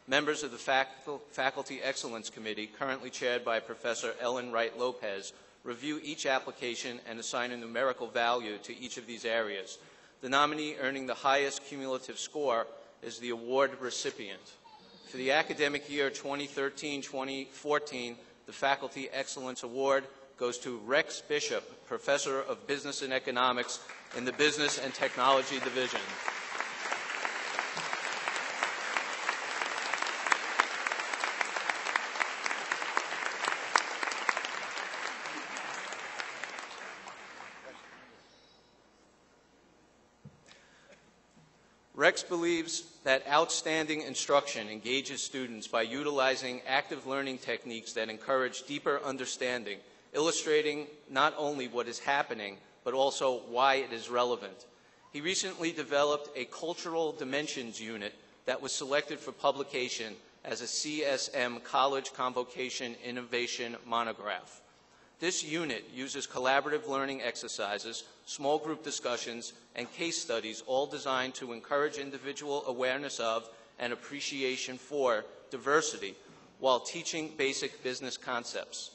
Members of the Faculty Excellence Committee, currently chaired by Professor Ellen Wright Lopez, review each application and assign a numerical value to each of these areas. The nominee earning the highest cumulative score is the award recipient. For the academic year 2013-2014, the Faculty Excellence Award goes to Rex Bishop, Professor of Business and Economics in the Business and Technology Division. Rex believes that outstanding instruction engages students by utilizing active learning techniques that encourage deeper understanding, illustrating not only what is happening, but also why it is relevant. He recently developed a cultural dimensions unit that was selected for publication as a CSM College Convocation Innovation Monograph. This unit uses collaborative learning exercises, small group discussions, and case studies, all designed to encourage individual awareness of and appreciation for diversity while teaching basic business concepts.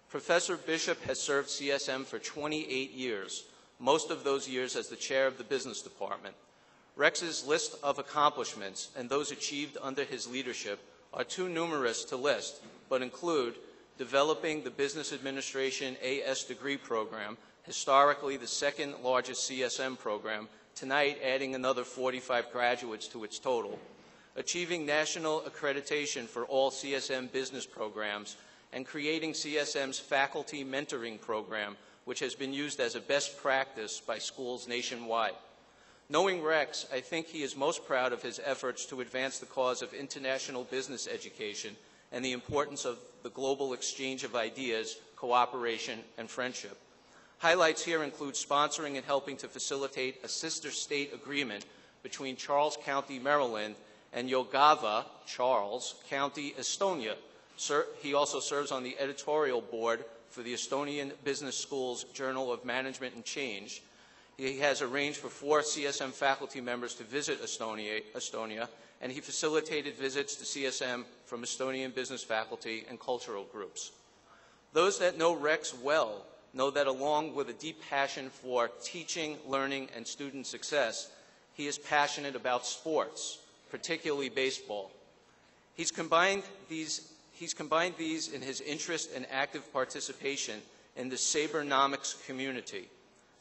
Professor Bishop has served CSM for 28 years, most of those years as the chair of the business department. Rex's list of accomplishments and those achieved under his leadership are too numerous to list, but include developing the Business Administration AS degree program, historically the second largest CSM program, tonight adding another 45 graduates to its total, achieving national accreditation for all CSM business programs, and creating CSM's faculty mentoring program, which has been used as a best practice by schools nationwide. Knowing Rex, I think he is most proud of his efforts to advance the cause of international business education and the importance of the global exchange of ideas, cooperation, and friendship. Highlights here include sponsoring and helping to facilitate a sister state agreement between Charles County, Maryland, and Jelgava, Charles County, Estonia. He also serves on the editorial board for the Estonian Business School's Journal of Management and Change. He has arranged for 4 CSM faculty members to visit Estonia, and he facilitated visits to CSM from Estonian business faculty and cultural groups. Those that know Rex well know that along with a deep passion for teaching, learning, and student success, he is passionate about sports, particularly baseball. He's combined these in his interest and active participation in the Sabernomics community.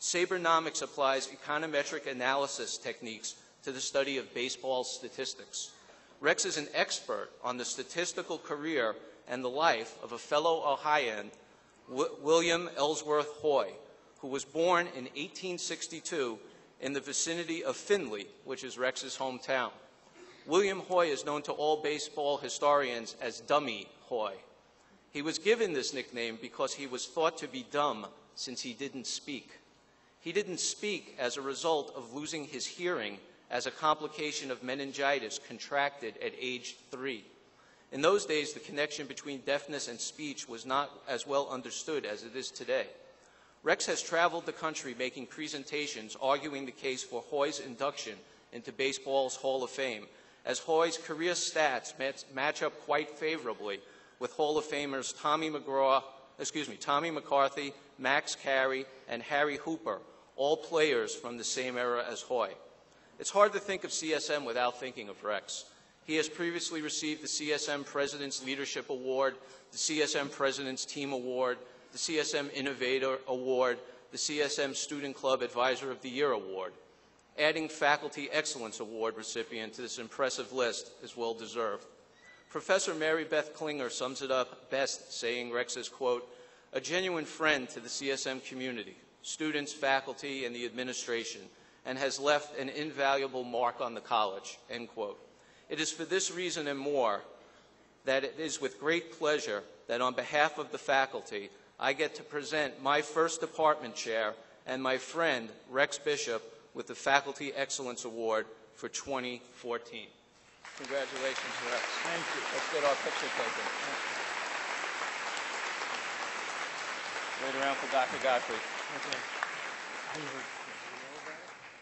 Sabernomics applies econometric analysis techniques to the study of baseball statistics. Rex is an expert on the statistical career and the life of a fellow Ohioan, William Ellsworth Hoy, who was born in 1862 in the vicinity of Findlay, which is Rex's hometown. William Hoy is known to all baseball historians as Dummy Hoy. He was given this nickname because he was thought to be dumb since he didn't speak. He didn't speak as a result of losing his hearing as a complication of meningitis contracted at age 3. In those days, the connection between deafness and speech was not as well understood as it is today. Rex has traveled the country making presentations arguing the case for Hoy's induction into baseball's Hall of Fame, as Hoy's career stats match up quite favorably with Hall of Famers Tommy McCarthy, Max Carey, and Harry Hooper, all players from the same era as Hoy. It's hard to think of CSM without thinking of Rex. He has previously received the CSM President's Leadership Award, the CSM President's Team Award, the CSM Innovator Award, the CSM Student Club Advisor of the Year Award. Adding Faculty Excellence Award recipient to this impressive list is well deserved. Professor Mary Beth Klinger sums it up best, saying Rex is, quote, a genuine friend to the CSM community, students, faculty, and the administration, and has left an invaluable mark on the college, end quote. It is for this reason and more that it is with great pleasure that on behalf of the faculty, I get to present my first department chair and my friend, Rex Bishop, with the Faculty Excellence Award for 2014. Congratulations, Rex. Thank you. Let's get our picture taken. Wait around for Dr. Godfrey. Okay.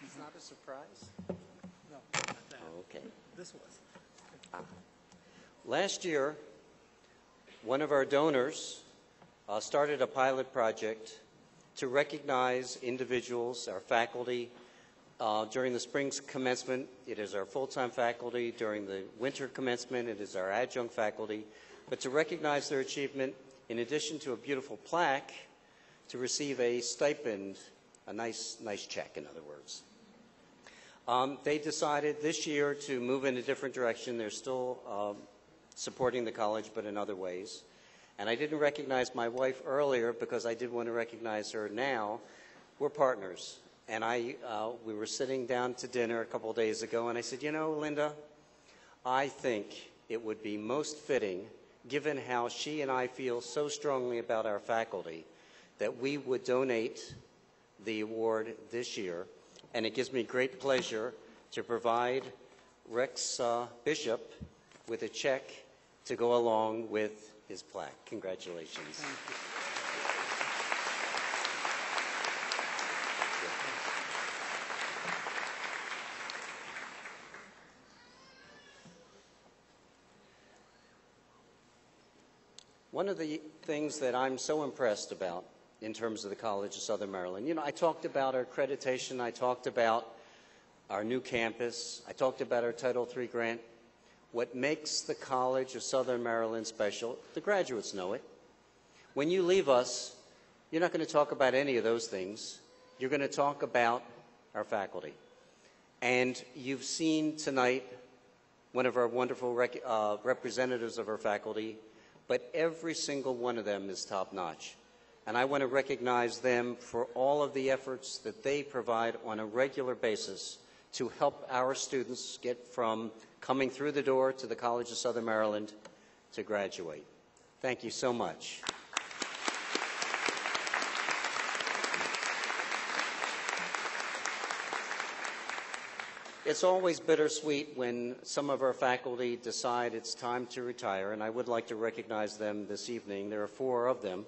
It's not a surprise? No, not that. Okay. This was. Last year, one of our donors started a pilot project to recognize individuals, our faculty, during the spring's commencement. It is our full-time faculty. During the winter commencement, it is our adjunct faculty. But to recognize their achievement, in addition to a beautiful plaque, to receive a stipend, a nice check, in other words. They decided this year to move in a different direction. They're still supporting the college, but in other ways. And I didn't recognize my wife earlier because I did want to recognize her now. We're partners. And we were sitting down to dinner a couple of days ago, and I said, you know, Linda, I think it would be most fitting, given how she and I feel so strongly about our faculty, that we would donate the award this year. And it gives me great pleasure to provide Rex Bishop with a check to go along with his plaque. Congratulations. Thank you. One of the things that I'm so impressed about in terms of the College of Southern Maryland, you know, I talked about our accreditation, I talked about our new campus, I talked about our Title III grant. What makes the College of Southern Maryland special, the graduates know it. When you leave us, you're not going to talk about any of those things. You're going to talk about our faculty. And you've seen tonight one of our wonderful representatives of our faculty, but every single one of them is top-notch. And I want to recognize them for all of the efforts that they provide on a regular basis to help our students get from coming through the door to the College of Southern Maryland to graduate. Thank you so much. It's always bittersweet when some of our faculty decide it's time to retire, and I would like to recognize them this evening. There are 4 of them,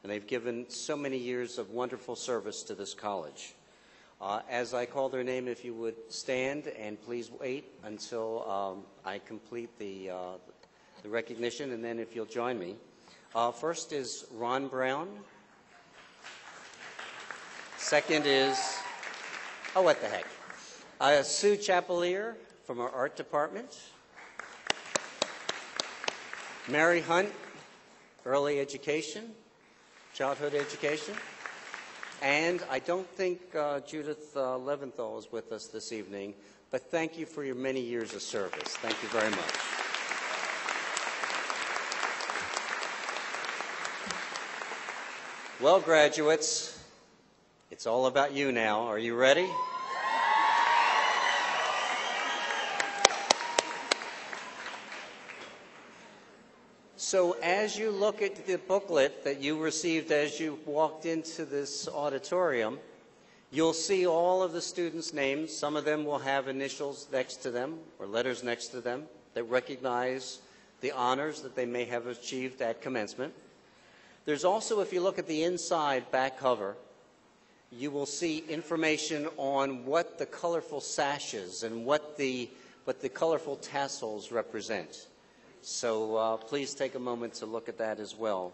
and they've given so many years of wonderful service to this college. As I call their name, if you would stand, and please wait until I complete the recognition, and then if you'll join me. First is Ron Brown. Second is, oh, what the heck. Sue Chapelier from our art department. Mary Hunt, early education, childhood education. And I don't think Judith Leventhal is with us this evening, but thank you for your many years of service. Thank you very much. Well, graduates, it's all about you now. Are you ready? So as you look at the booklet that you received as you walked into this auditorium, you'll see all of the students' names. Some of them will have initials next to them or letters next to them that recognize the honors that they may have achieved at commencement. There's also, if you look at the inside back cover, you will see information on what the colorful sashes and what the colorful tassels represent. So please take a moment to look at that as well.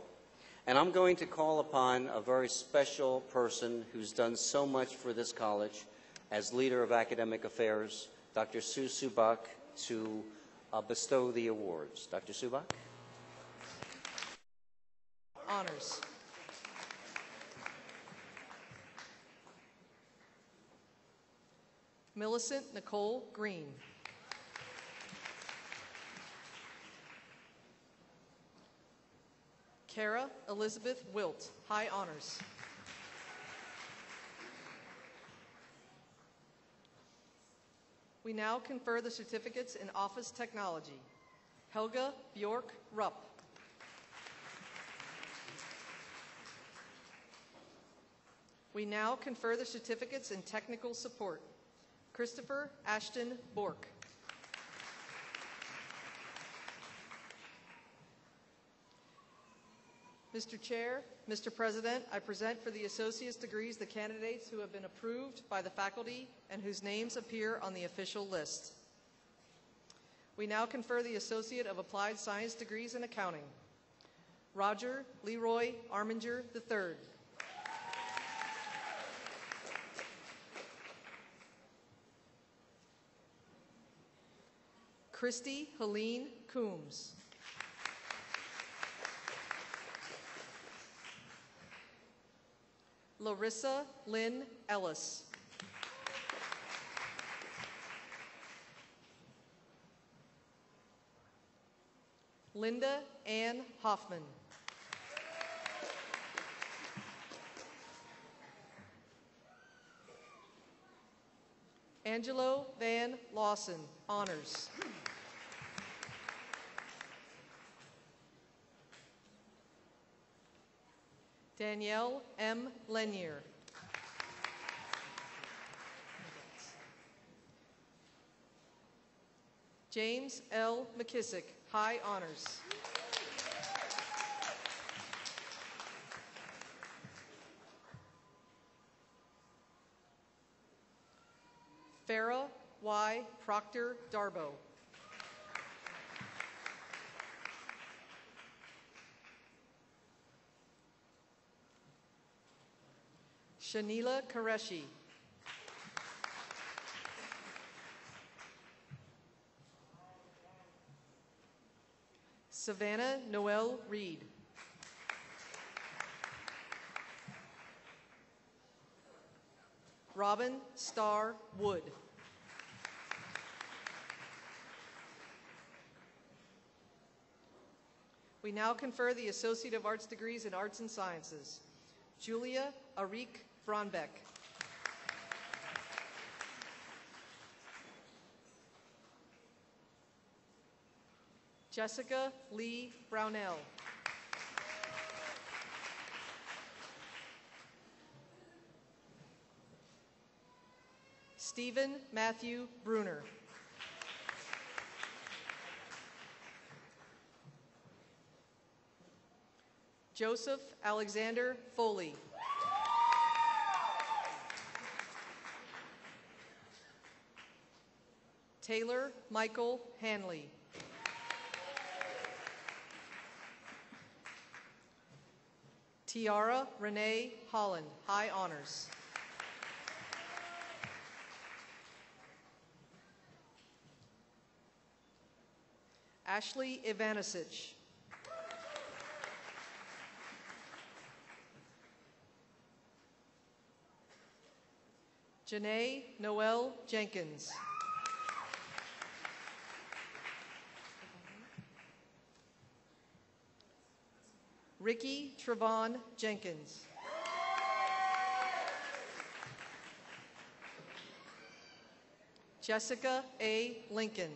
And I'm going to call upon a very special person who's done so much for this college as leader of academic affairs, Dr. Sue Subak, to bestow the awards. Dr. Subak? Honors. Millicent Nicole Green. Kara Elizabeth Wilt, High Honors. We now confer the certificates in office technology. Helga Bjork Rupp. We now confer the certificates in technical support. Christopher Ashton Bork. Mr. Chair, Mr. President, I present for the associate's degrees the candidates who have been approved by the faculty and whose names appear on the official list. We now confer the Associate of Applied Science degrees in accounting. Roger Leroy Arminger III. Christy Helene Coombs. Larissa Lynn Ellis. Linda Ann Hoffman. Angelo Van Lawson, honors. Danielle M. Lenier. James L. McKissick, high honors. Farah Y. Proctor Darbo. Shanila Qureshi. Savannah Noel Reed. Robin Starr Wood. We now confer the Associate of Arts degrees in Arts and Sciences. Julia Arik Bronbeck. Jessica Lee Brownell. Stephen Matthew Bruner. Joseph Alexander Foley. Taylor Michael Hanley. Tiara Renee Holland, high honors. Ashley Ivanisic. Janae Noel Jenkins. Ricky Trevon Jenkins. Jessica A. Lincoln.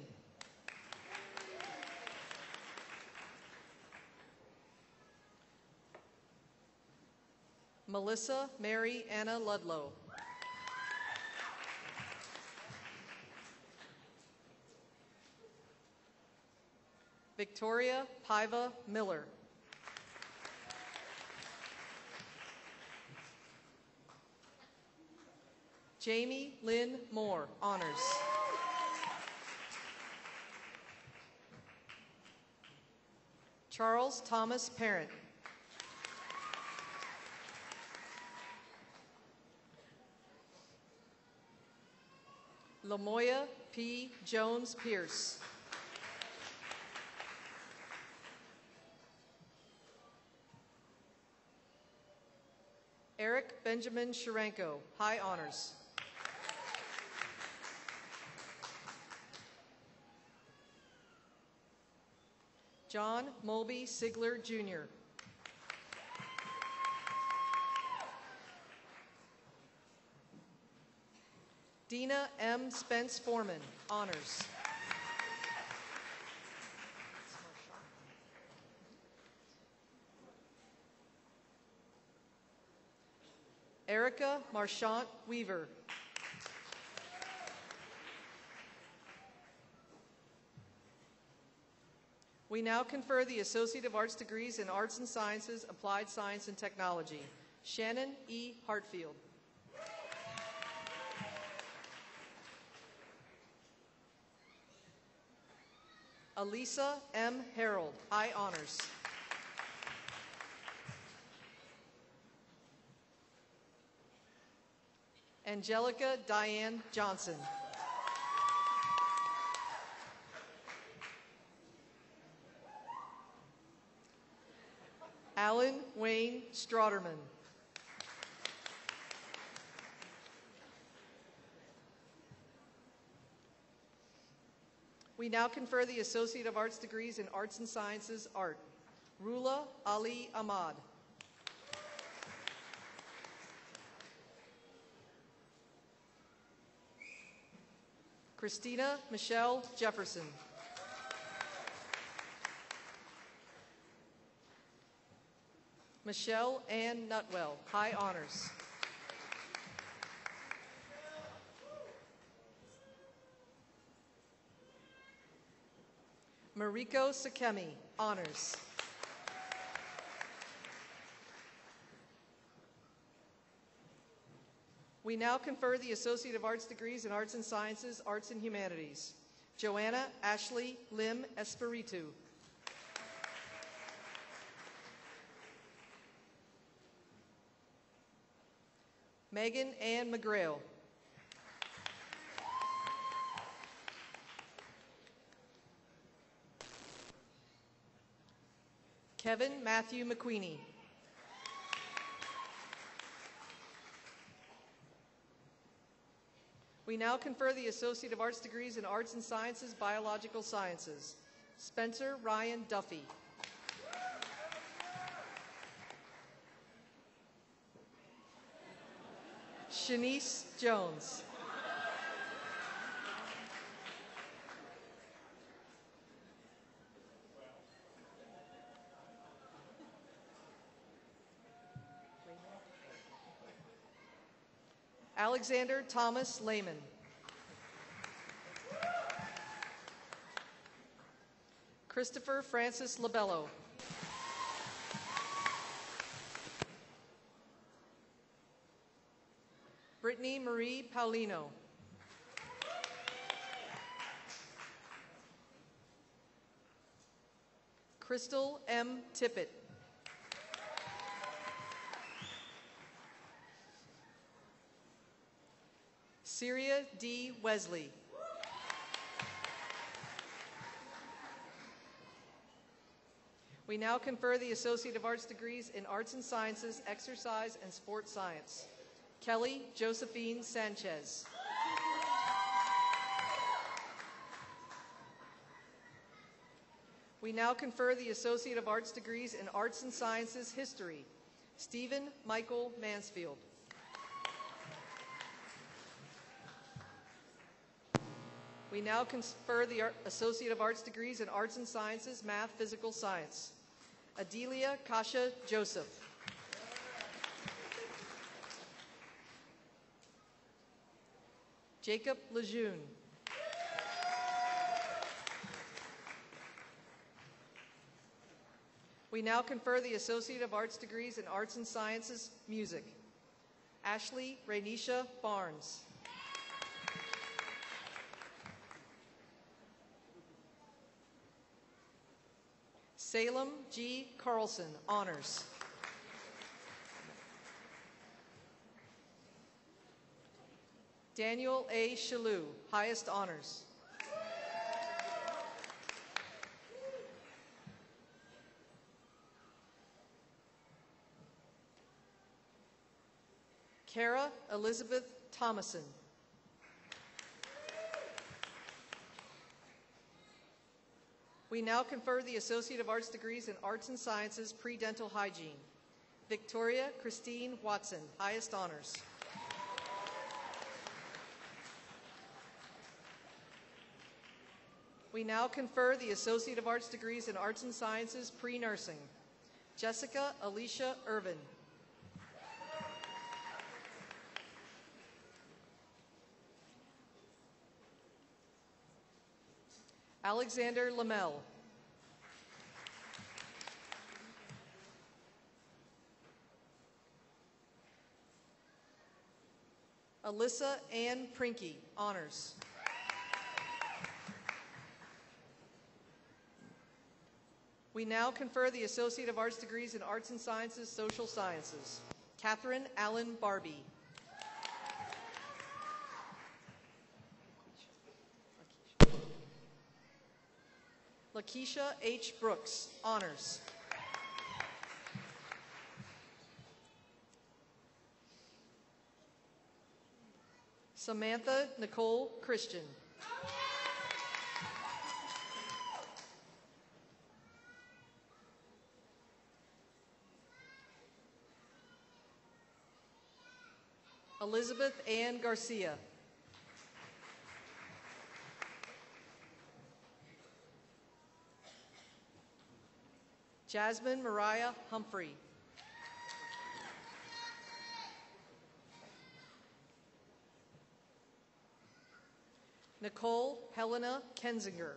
Melissa Mary Anna Ludlow. Victoria Paiva Miller. Jamie Lynn Moore, honors. Charles Thomas Parent. Lamoya P. Jones Pierce. Eric Benjamin Sharenko, high honors. John Mulby Sigler, Jr. Dina M. Spence Foreman, honors. Erica Marchant Weaver. We now confer the Associate of Arts degrees in Arts and Sciences, Applied Science and Technology. Shannon E. Hartfield. Elisa M. Harold, high honors. Angelica Diane Johnson. Alan Wayne Strauderman. We now confer the Associate of Arts degrees in Arts and Sciences, Art. Rula Ali Ahmad. Christina Michelle Jefferson. Michelle Ann Nutwell, high honors. Mariko Sakemi, honors. We now confer the Associate of Arts degrees in Arts and Sciences, Arts and Humanities. Joanna Ashley Lim Espiritu. Megan Ann McGrail. Kevin Matthew McQueenie. We now confer the Associate of Arts degrees in Arts and Sciences, Biological Sciences. Spencer Ryan Duffy. Shanice Jones. Alexander Thomas Lehman. Christopher Francis Labello. Brittany Marie Paulino. Crystal M. Tippett. Syria D. Wesley. We now confer the Associate of Arts degrees in Arts and Sciences, Exercise and Sport Science. Kelly Josephine Sanchez. We now confer the Associate of Arts degrees in Arts and Sciences, History. Stephen Michael Mansfield. We now confer the Associate of Arts degrees in Arts and Sciences, Math, Physical Science. Adelia Kasha Joseph. Jacob Lejeune. We now confer the Associate of Arts degrees in Arts and Sciences, Music. Ashley Rainisha Barnes. Salem G. Carlson, honors. Daniel A. Shalou, highest honors. Kara Elizabeth Thomason. We now confer the Associate of Arts degrees in Arts and Sciences, Pre-Dental Hygiene. Victoria Christine Watson, highest honors. We now confer the Associate of Arts degrees in Arts and Sciences pre-nursing. Jessica Alicia Irvin. Alexander Lamel. Alyssa Ann Prinky, honors. We now confer the Associate of Arts degrees in Arts and Sciences, Social Sciences. Catherine Allen Barbie. Lakeisha H. Brooks, honors. Samantha Nicole Christian. Elizabeth Ann Garcia. Jasmine Mariah Humphrey. Nicole Helena Kensinger.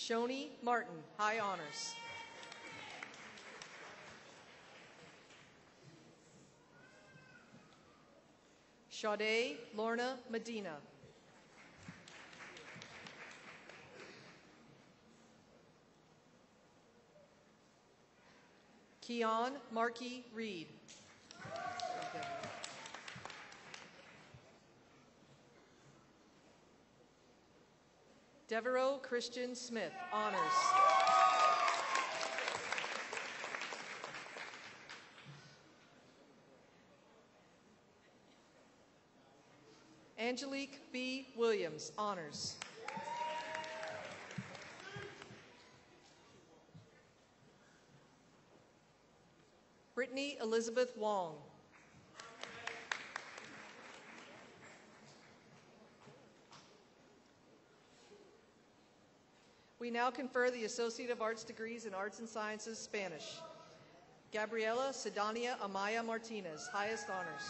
Shoni Martin, high honors. Sade Lorna Medina. Keon Markey Reed. Devereaux Christian Smith, honors. Angelique B. Williams, honors. Brittany Elizabeth Wong. We now confer the Associate of Arts degrees in Arts and Sciences, Spanish. Gabriela Sedania Amaya Martinez, highest honors.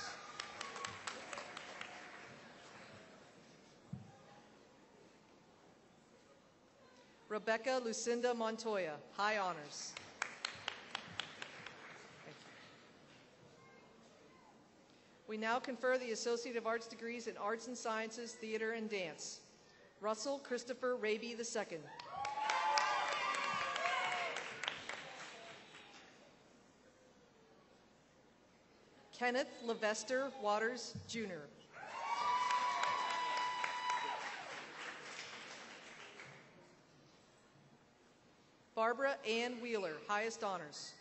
Rebecca Lucinda Montoya, high honors. We now confer the Associate of Arts degrees in Arts and Sciences, Theater and Dance. Russell Christopher Raby II. Kenneth Levester Waters, Jr. Barbara Ann Wheeler, highest honors.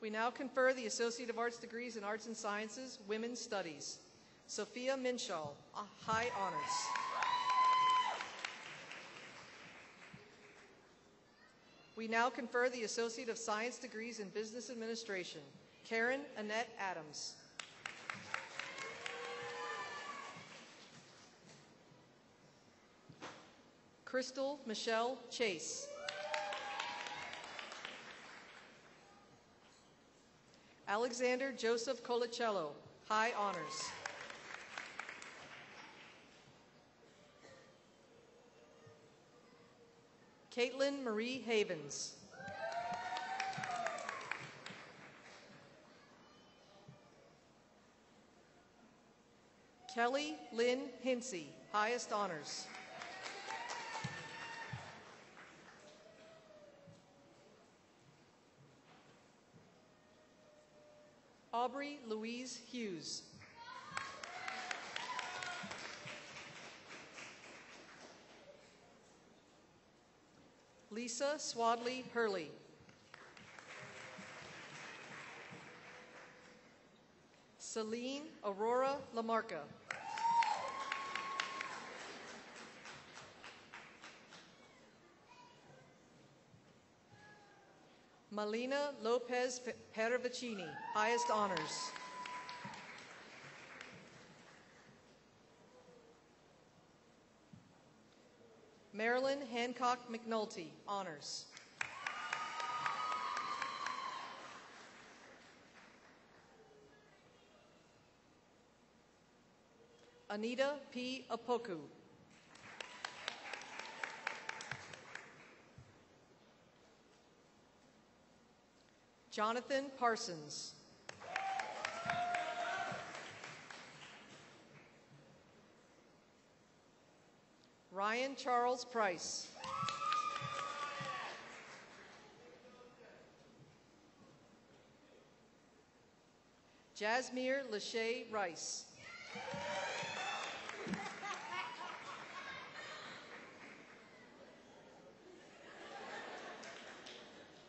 We now confer the Associate of Arts degrees in Arts and Sciences, Women's Studies. Sophia Minshaw, high honors. We now confer the Associate of Science degrees in Business Administration. Karen Annette Adams. Crystal Michelle Chase. Alexander Joseph Colicello, high honors. Caitlin Marie Havens. Kelly Lynn Hinsey, highest honors. Aubrey Louise Hughes. Lisa Swadley Hurley. Celine Aurora Lamarca. Malina Lopez Peravicini, highest honors. Marilyn Hancock McNulty, honors. Anita P. Apoku. Jonathan Parsons. Ryan Charles Price. Jasmine Lachey Rice.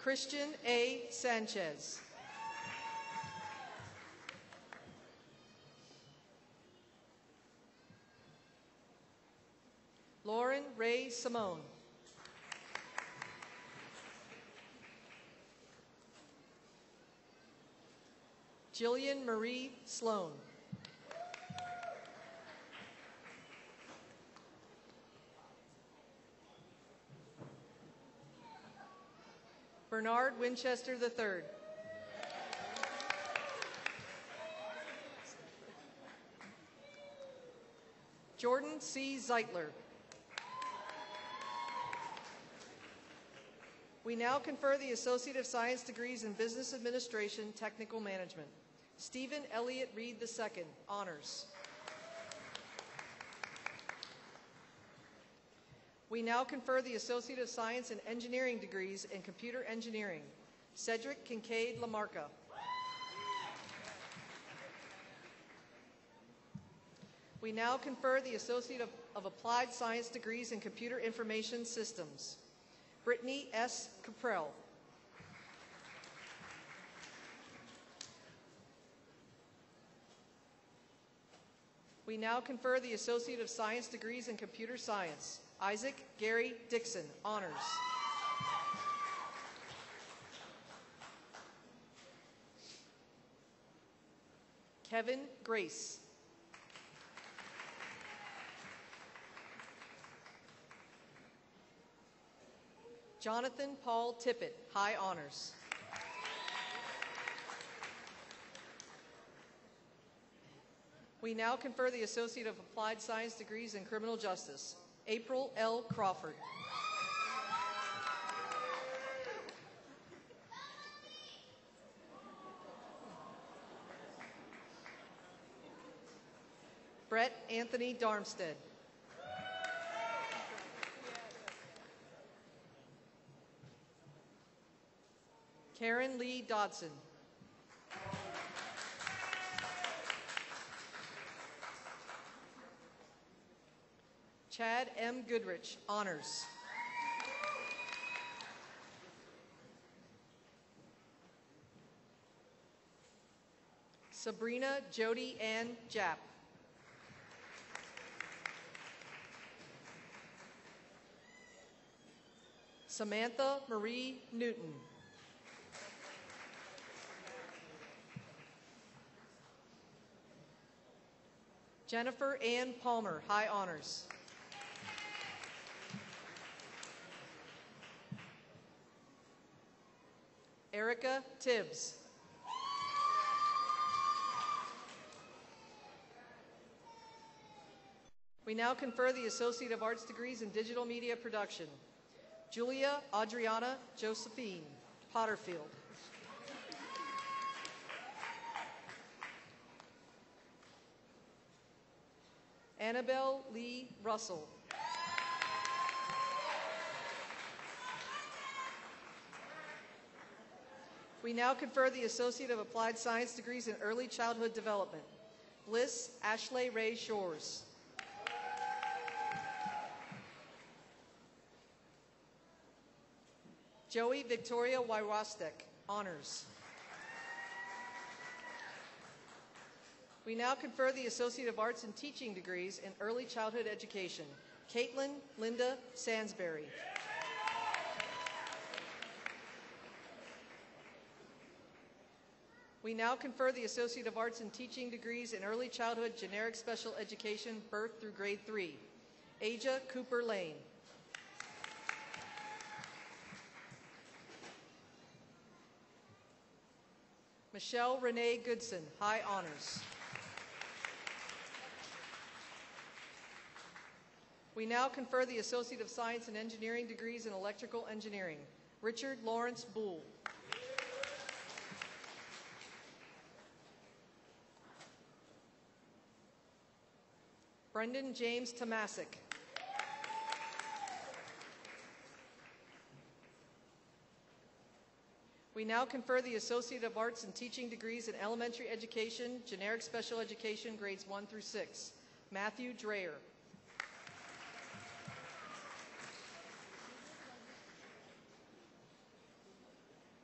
Christian A. Sanchez. Lauren Ray Simone. Jillian Marie Sloan. Bernard Winchester III. Jordan C. Zeitler. We now confer the Associate of Science degrees in Business Administration, Technical Management. Stephen Elliott Reed II, honors. We now confer the Associate of Science in Engineering degrees in Computer Engineering. Cedric Kincaid Lamarca. We now confer the Associate of Applied Science degrees in Computer Information Systems. Brittany S. Caprell. We now confer the Associate of Science degrees in Computer Science. Isaac Gary Dixon, honors. Kevin Grace. Jonathan Paul Tippett, high honors. We now confer the Associate of Applied Science degrees in Criminal Justice. April L. Crawford. Brett Anthony Darmstead. Karen Lee Dodson. Chad M. Goodrich, honors. Sabrina Jody Ann Japp. Samantha Marie Newton. Jennifer Ann Palmer, high honors. Erica Tibbs. We now confer the Associate of Arts degrees in Digital Media Production. Julia Adriana Josephine, Potterfield. Annabelle Lee Russell. We now confer the Associate of Applied Science degrees in Early Childhood Development. Bliss Ashley Ray Shores. Joey Victoria Wyrostek, honors. We now confer the Associate of Arts in Teaching degrees in Early Childhood Education. Caitlin Linda Sansberry. We now confer the Associate of Arts in Teaching degrees in Early Childhood Generic Special Education, birth through grade 3. Aja Cooper Lane. Michelle Renee Goodson, High Honors. We now confer the Associate of Science and Engineering degrees in Electrical Engineering. Richard Lawrence Bull. Brendan James Tomasic. We now confer the Associate of Arts in Teaching degrees in Elementary Education, Generic Special Education, grades 1 through 6. Matthew Dreyer.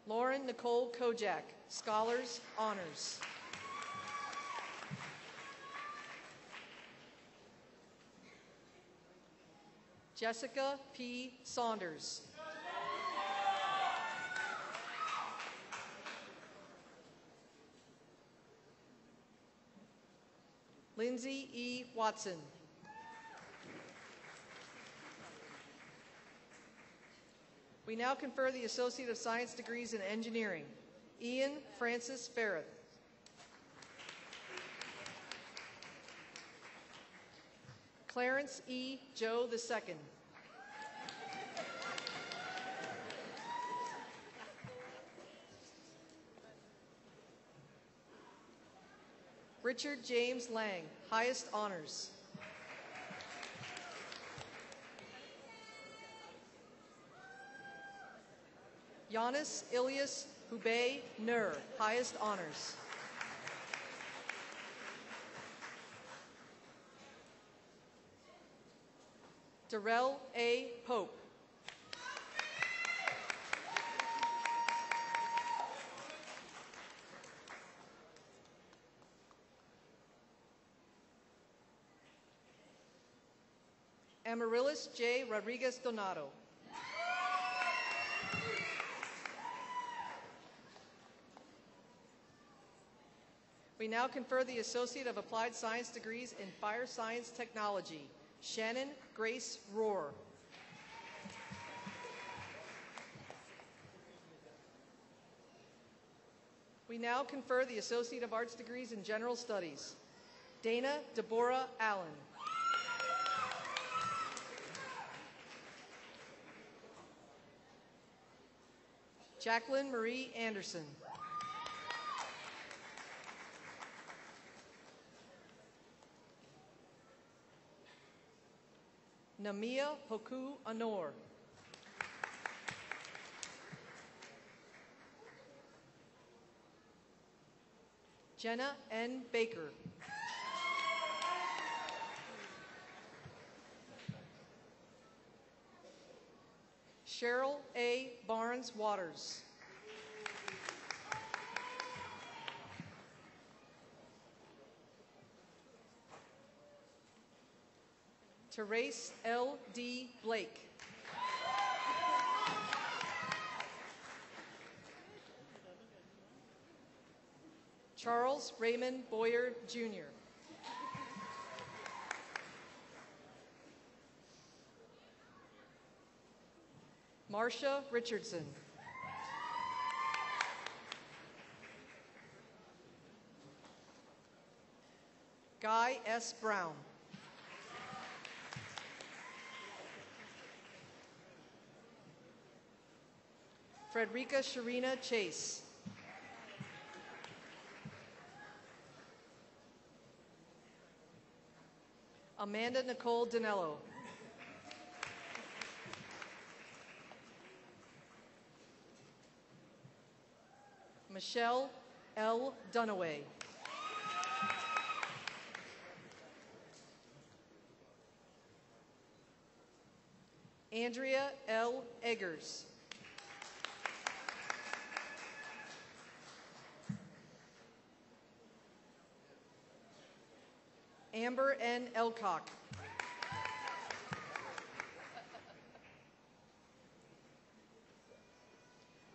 Lauren Nicole Kojak, Scholars, Honors. Jessica P. Saunders. Lindsay E. Watson. We now confer the Associate of Science degrees in Engineering. Ian Francis Farreth. Clarence E. Joe II. Richard James Lang, highest honors. Giannis Ilias Hubei Nur, highest honors. Darrell A. Pope. Amaryllis J. Rodriguez Donato. We now confer the Associate of Applied Science degrees in Fire Science Technology. Shannon Grace Rohr. We now confer the Associate of Arts degrees in General Studies. Dana Deborah Allen. Jacqueline Marie Anderson. Namia Hoku Anor. Jenna N. Baker. Cheryl A. Barnes Waters. Therese L. D. Blake. Charles Raymond Boyer, Jr. Marcia Richardson. Guy S. Brown. Frederica Sharina Chase. Amanda Nicole Danello. Michelle L. Dunaway. Andrea L. Eggers. Amber N. Elcock.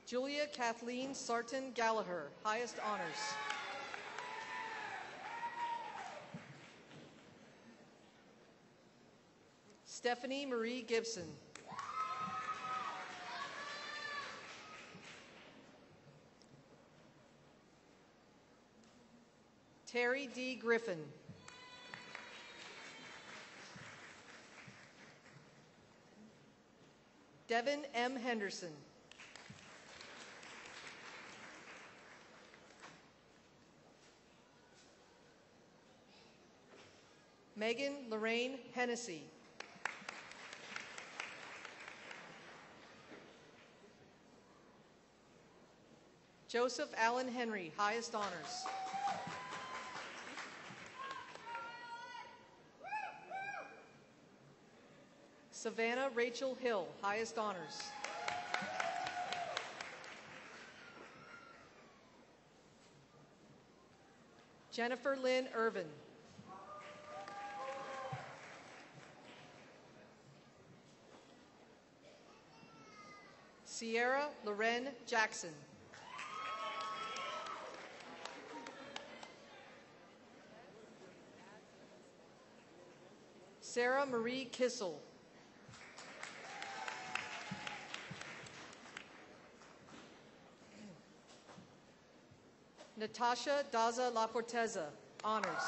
Julia Kathleen Sarton Gallagher, highest honors. Stephanie Marie Gibson. Terry D. Griffin. Devin M. Henderson. Megan Lorraine Hennessy. Joseph Allen Henry, highest honors. Savannah Rachel Hill, highest honors. Jennifer Lynn Irvin. Sierra Loren Jackson. Sarah Marie Kissel. Natasha Daza Laporteza, honors.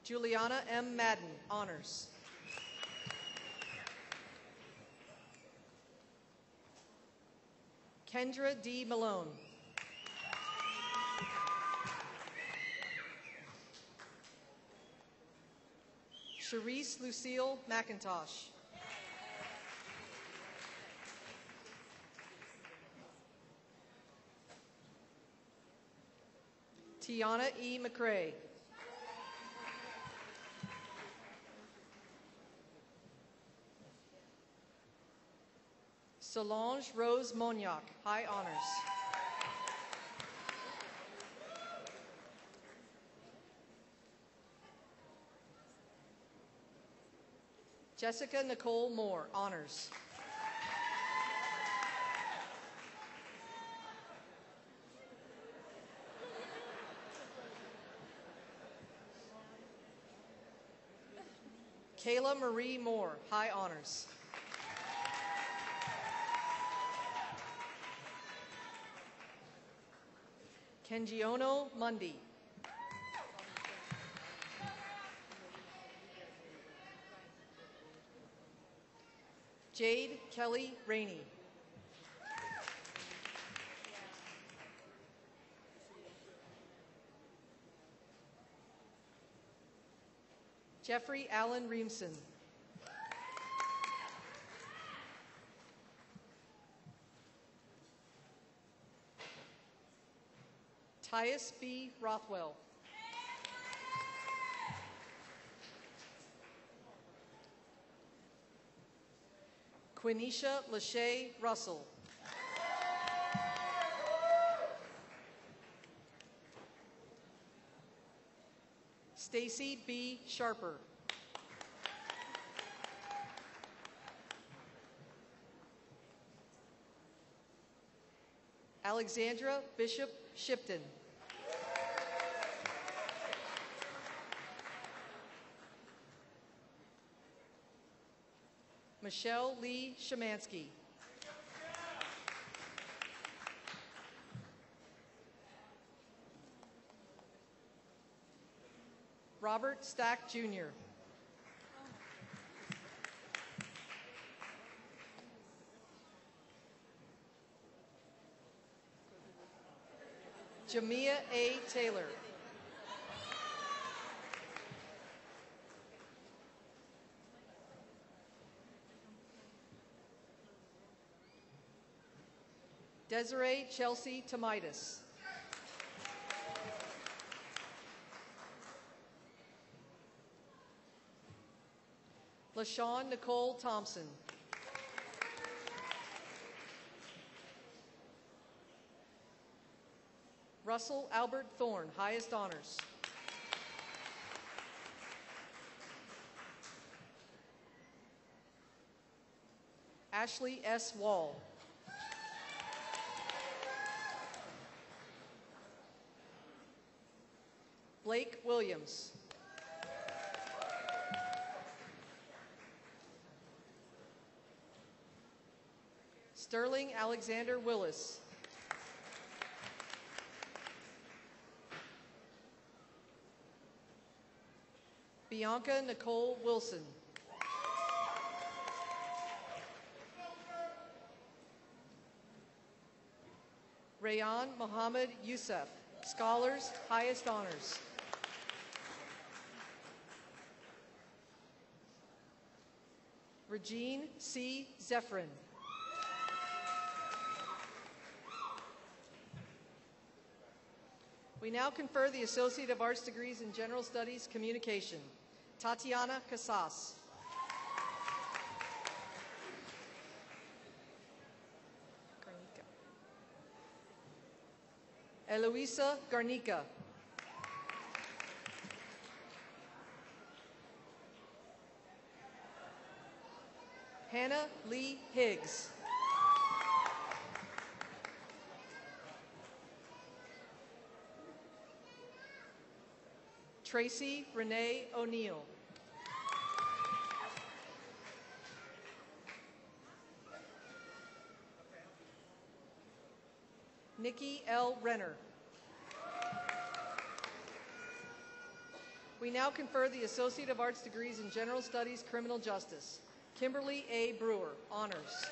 Juliana M. Madden, honors. Kendra D. Malone. Cherise Lucille McIntosh. Tiana E. McCrae. Solange Rose Mognac, high honors. Jessica Nicole Moore, honors. Kayla Marie Moore, high honors. Kengiono Mundy. Jade Kelly Rainey. Jeffrey Allen Reamson. Tyus B. Rothwell. Quenisha Lachey Russell. Stacy B. Sharper. Alexandra Bishop Shipton. Michelle Lee Shemansky. Robert Stack, Jr. Jamia A. Taylor. Desiree Chelsea Tomitis. LaShawn Nicole Thompson. Russell Albert Thorne, highest honors. Ashley S. Wall. Blake Williams. Sterling Alexander Willis. Bianca Nicole Wilson. Rayan Mohammed Youssef, Scholars, Highest Honors. Regine C. Zephyrin. We now confer the Associate of Arts degrees in General Studies, Communication. Tatiana Casas. Eloisa Garnica. Hannah Lee Higgs. Tracy Renee O'Neill. Nikki L. Renner. We now confer the Associate of Arts degrees in General Studies, Criminal Justice. Kimberly A. Brewer, Honors.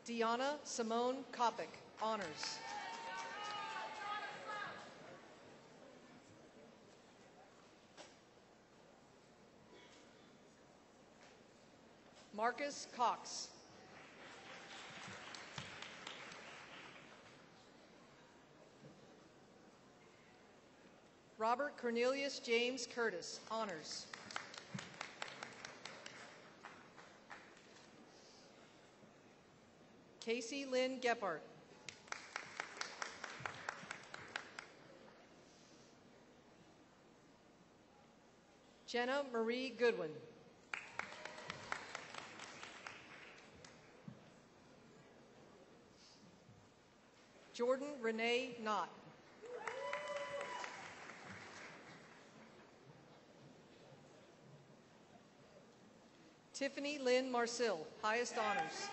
Deanna Simone Kopic, Honors. Marcus Cox. Robert Cornelius James Curtis, Honors. Casey Lynn Gephardt. Jenna Marie Goodwin. Jordan Renee Knott. Tiffany Lynn Marcil, Highest Honors.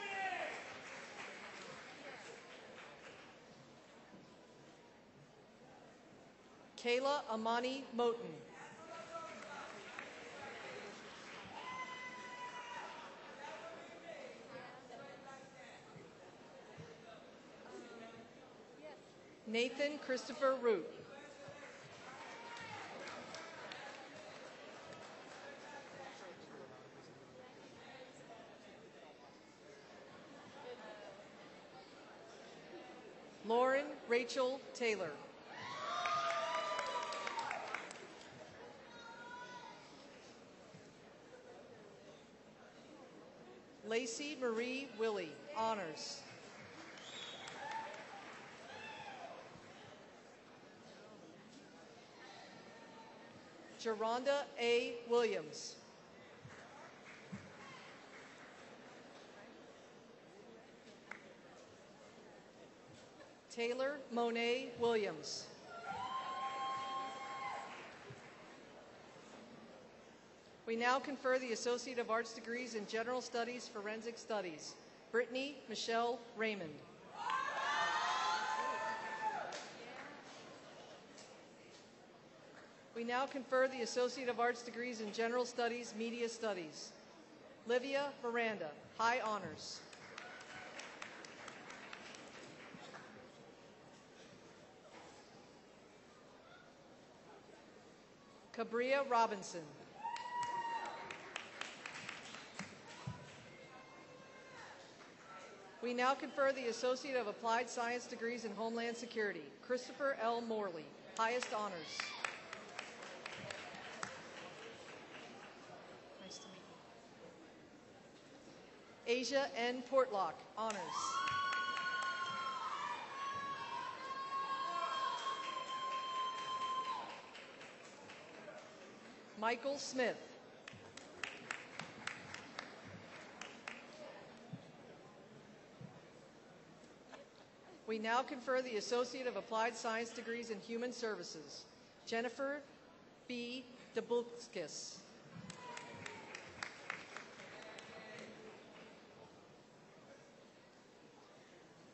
Kayla Amani Moten. Nathan Christopher Root. Lauren Rachel Taylor. Lacey Marie Willie, Honors. Geronda A. Williams. Taylor Monet Williams. We now confer the Associate of Arts degrees in General Studies, Forensic Studies. Brittany Michelle Raymond. We now confer the Associate of Arts degrees in General Studies, Media Studies. Livia Miranda, High Honors. Cabria Robinson. We now confer the Associate of Applied Science degrees in Homeland Security. Christopher L. Morley, Highest Honors. Nice to meet you. Asia N. Portlock, Honors. Michael Smith. We now confer the Associate of Applied Science degrees in Human Services. Jennifer B. Debulskis.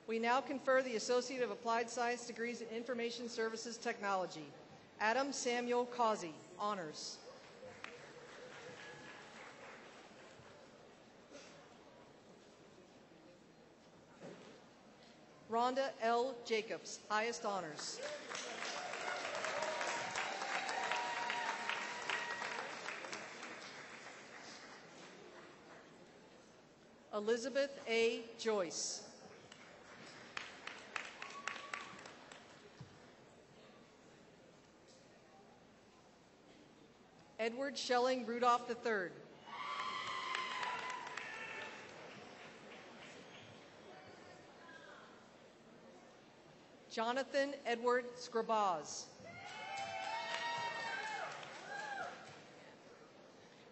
We now confer the Associate of Applied Science degrees in Information Services Technology. Adam Samuel Causey, Honors. Rhonda L. Jacobs, Highest Honors. Elizabeth A. Joyce. Edward Schelling Rudolph III. Jonathan Edward Scribaz.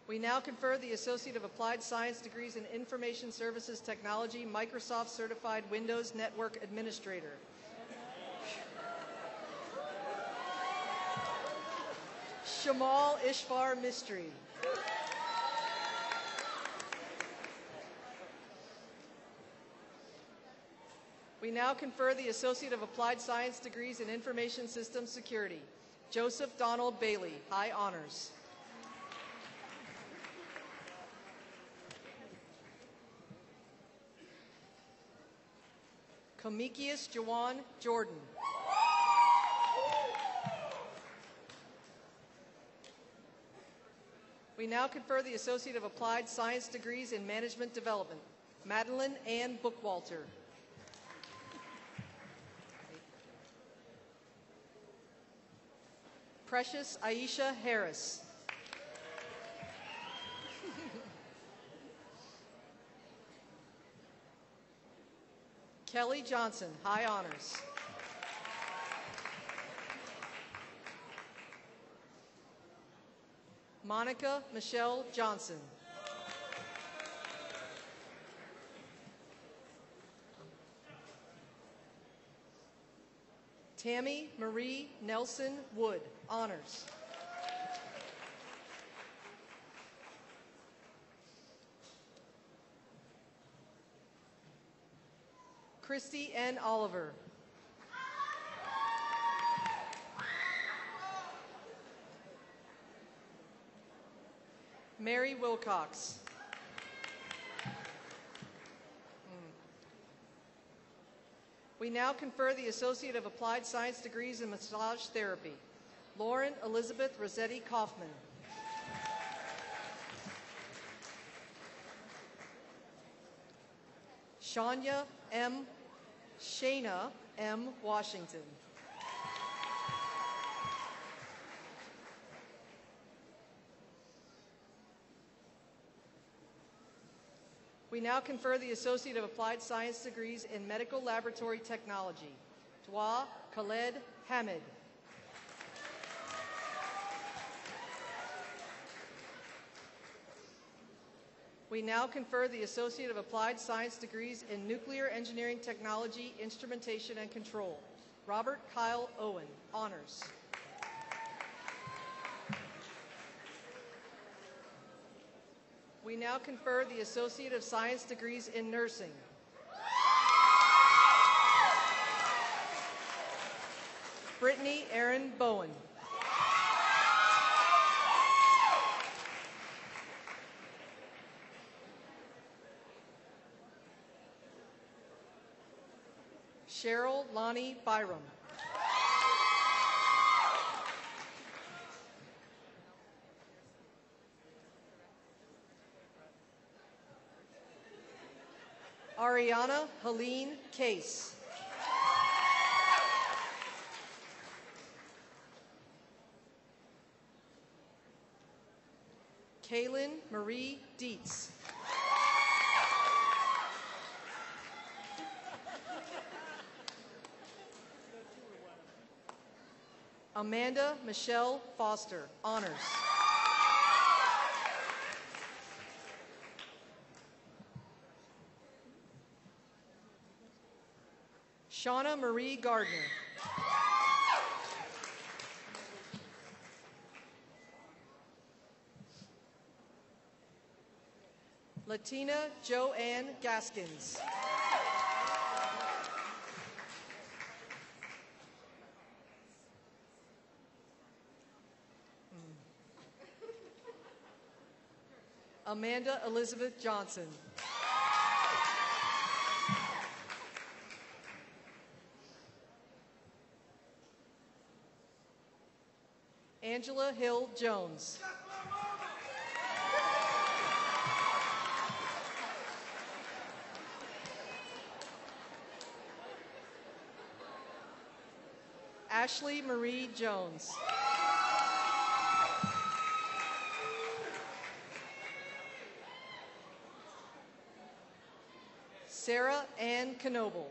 We now confer the Associate of Applied Science degrees in Information Services Technology, Microsoft Certified Windows Network Administrator. Shamal Ishfar Mistry. We now confer the Associate of Applied Science degrees in Information Systems Security. Joseph Donald Bailey, High Honors. Komikius Jawan Jordan. We now confer the Associate of Applied Science degrees in Management Development. Madeline Ann Bookwalter. Precious Aisha Harris. Kelly Johnson, High Honors. Monica Michelle Johnson. Tammy Marie Nelson Wood, Honors. Christy N. Oliver. Mary Wilcox. We now confer the Associate of Applied Science degrees in Massage Therapy. Lauren Elizabeth Rossetti Kaufman. Shana M. Washington. We now confer the Associate of Applied Science degrees in Medical Laboratory Technology. Dwa Khaled Hamid. We now confer the Associate of Applied Science degrees in Nuclear Engineering Technology, Instrumentation and Control. Robert Kyle Owen, Honors. We now confer the Associate of Science degrees in Nursing. Brittany Erin Bowen. Cheryl Lonnie Byram. Ariana Helene Case. Kaylin Marie Dietz. Amanda Michelle Foster, Honors. Shauna Marie Gardner. Latina Joanne Gaskins. Amanda Elizabeth Johnson. Angela Hill Jones. Ashley Marie Jones. Sarah Ann Knoble.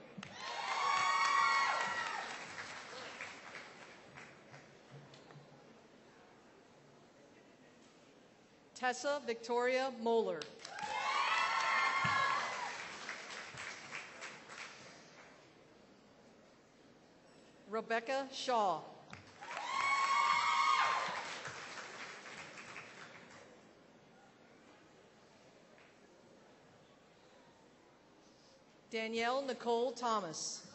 Tessa Victoria Moeller. Rebecca Shaw. Danielle Nicole Thomas.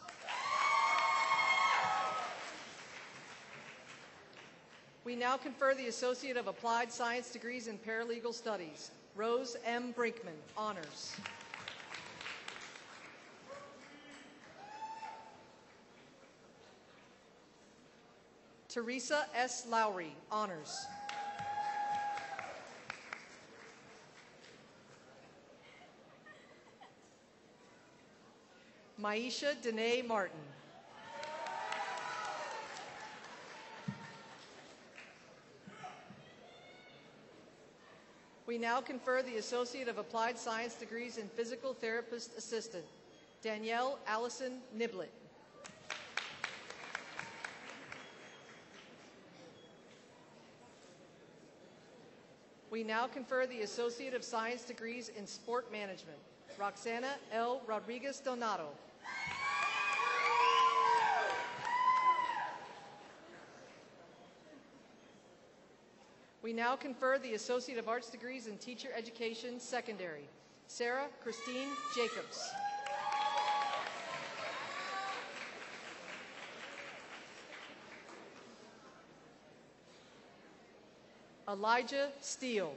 We now confer the Associate of Applied Science degrees in Paralegal Studies. Rose M. Brinkman, honors. Teresa S. Lowry, honors. Maisha Danae Martin. We now confer the Associate of Applied Science degrees in Physical Therapist Assistant, Danielle Allison Niblett. We now confer the Associate of Science degrees in Sport Management, Roxana L. Rodriguez Donato. We now confer the Associate of Arts degrees in Teacher Education Secondary, Sarah Christine Jacobs. Elijah Steele.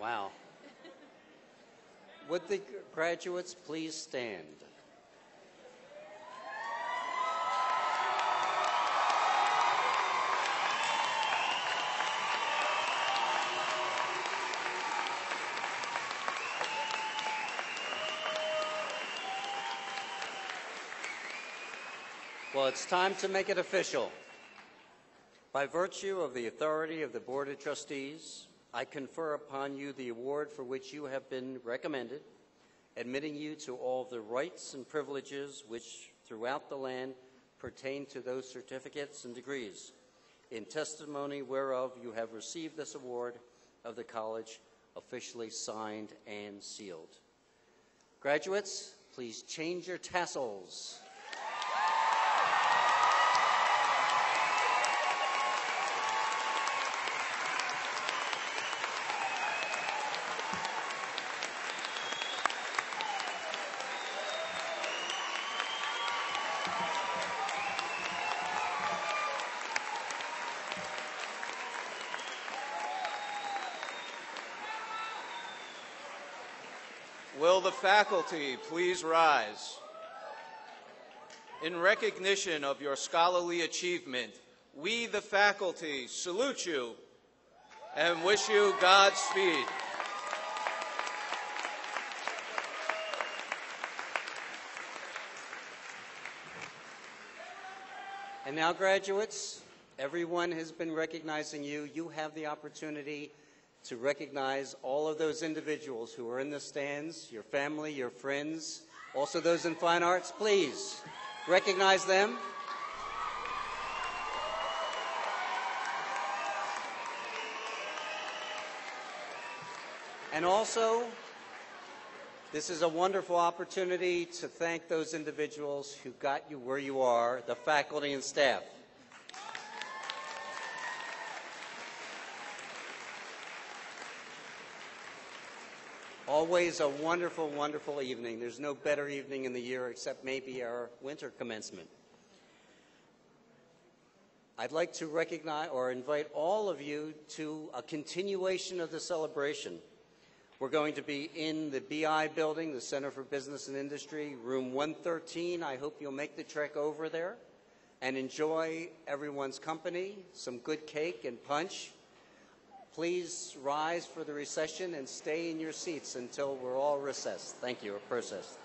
Wow. Would the graduates please stand? Well, it's time to make it official. By virtue of the authority of the Board of Trustees, I confer upon you the award for which you have been recommended, admitting you to all the rights and privileges which throughout the land pertain to those certificates and degrees. In testimony whereof you have received this award of the college, officially signed and sealed. Graduates, please change your tassels. Will the faculty please rise? In recognition of your scholarly achievement, we, the faculty, salute you and wish you Godspeed. And now, graduates, everyone has been recognizing you. You have the opportunity to recognize all of those individuals who are in the stands, your family, your friends, also those in fine arts. Please recognize them. And also, this is a wonderful opportunity to thank those individuals who got you where you are, the faculty and staff. Always a wonderful, wonderful evening. There's no better evening in the year except maybe our winter commencement. I'd like to recognize or invite all of you to a continuation of the celebration. We're going to be in the BI building, the Center for Business and Industry, room 113. I hope you'll make the trek over there and enjoy everyone's company, some good cake and punch. Please rise for the recession and stay in your seats until we're all recessed. Thank you, or processed.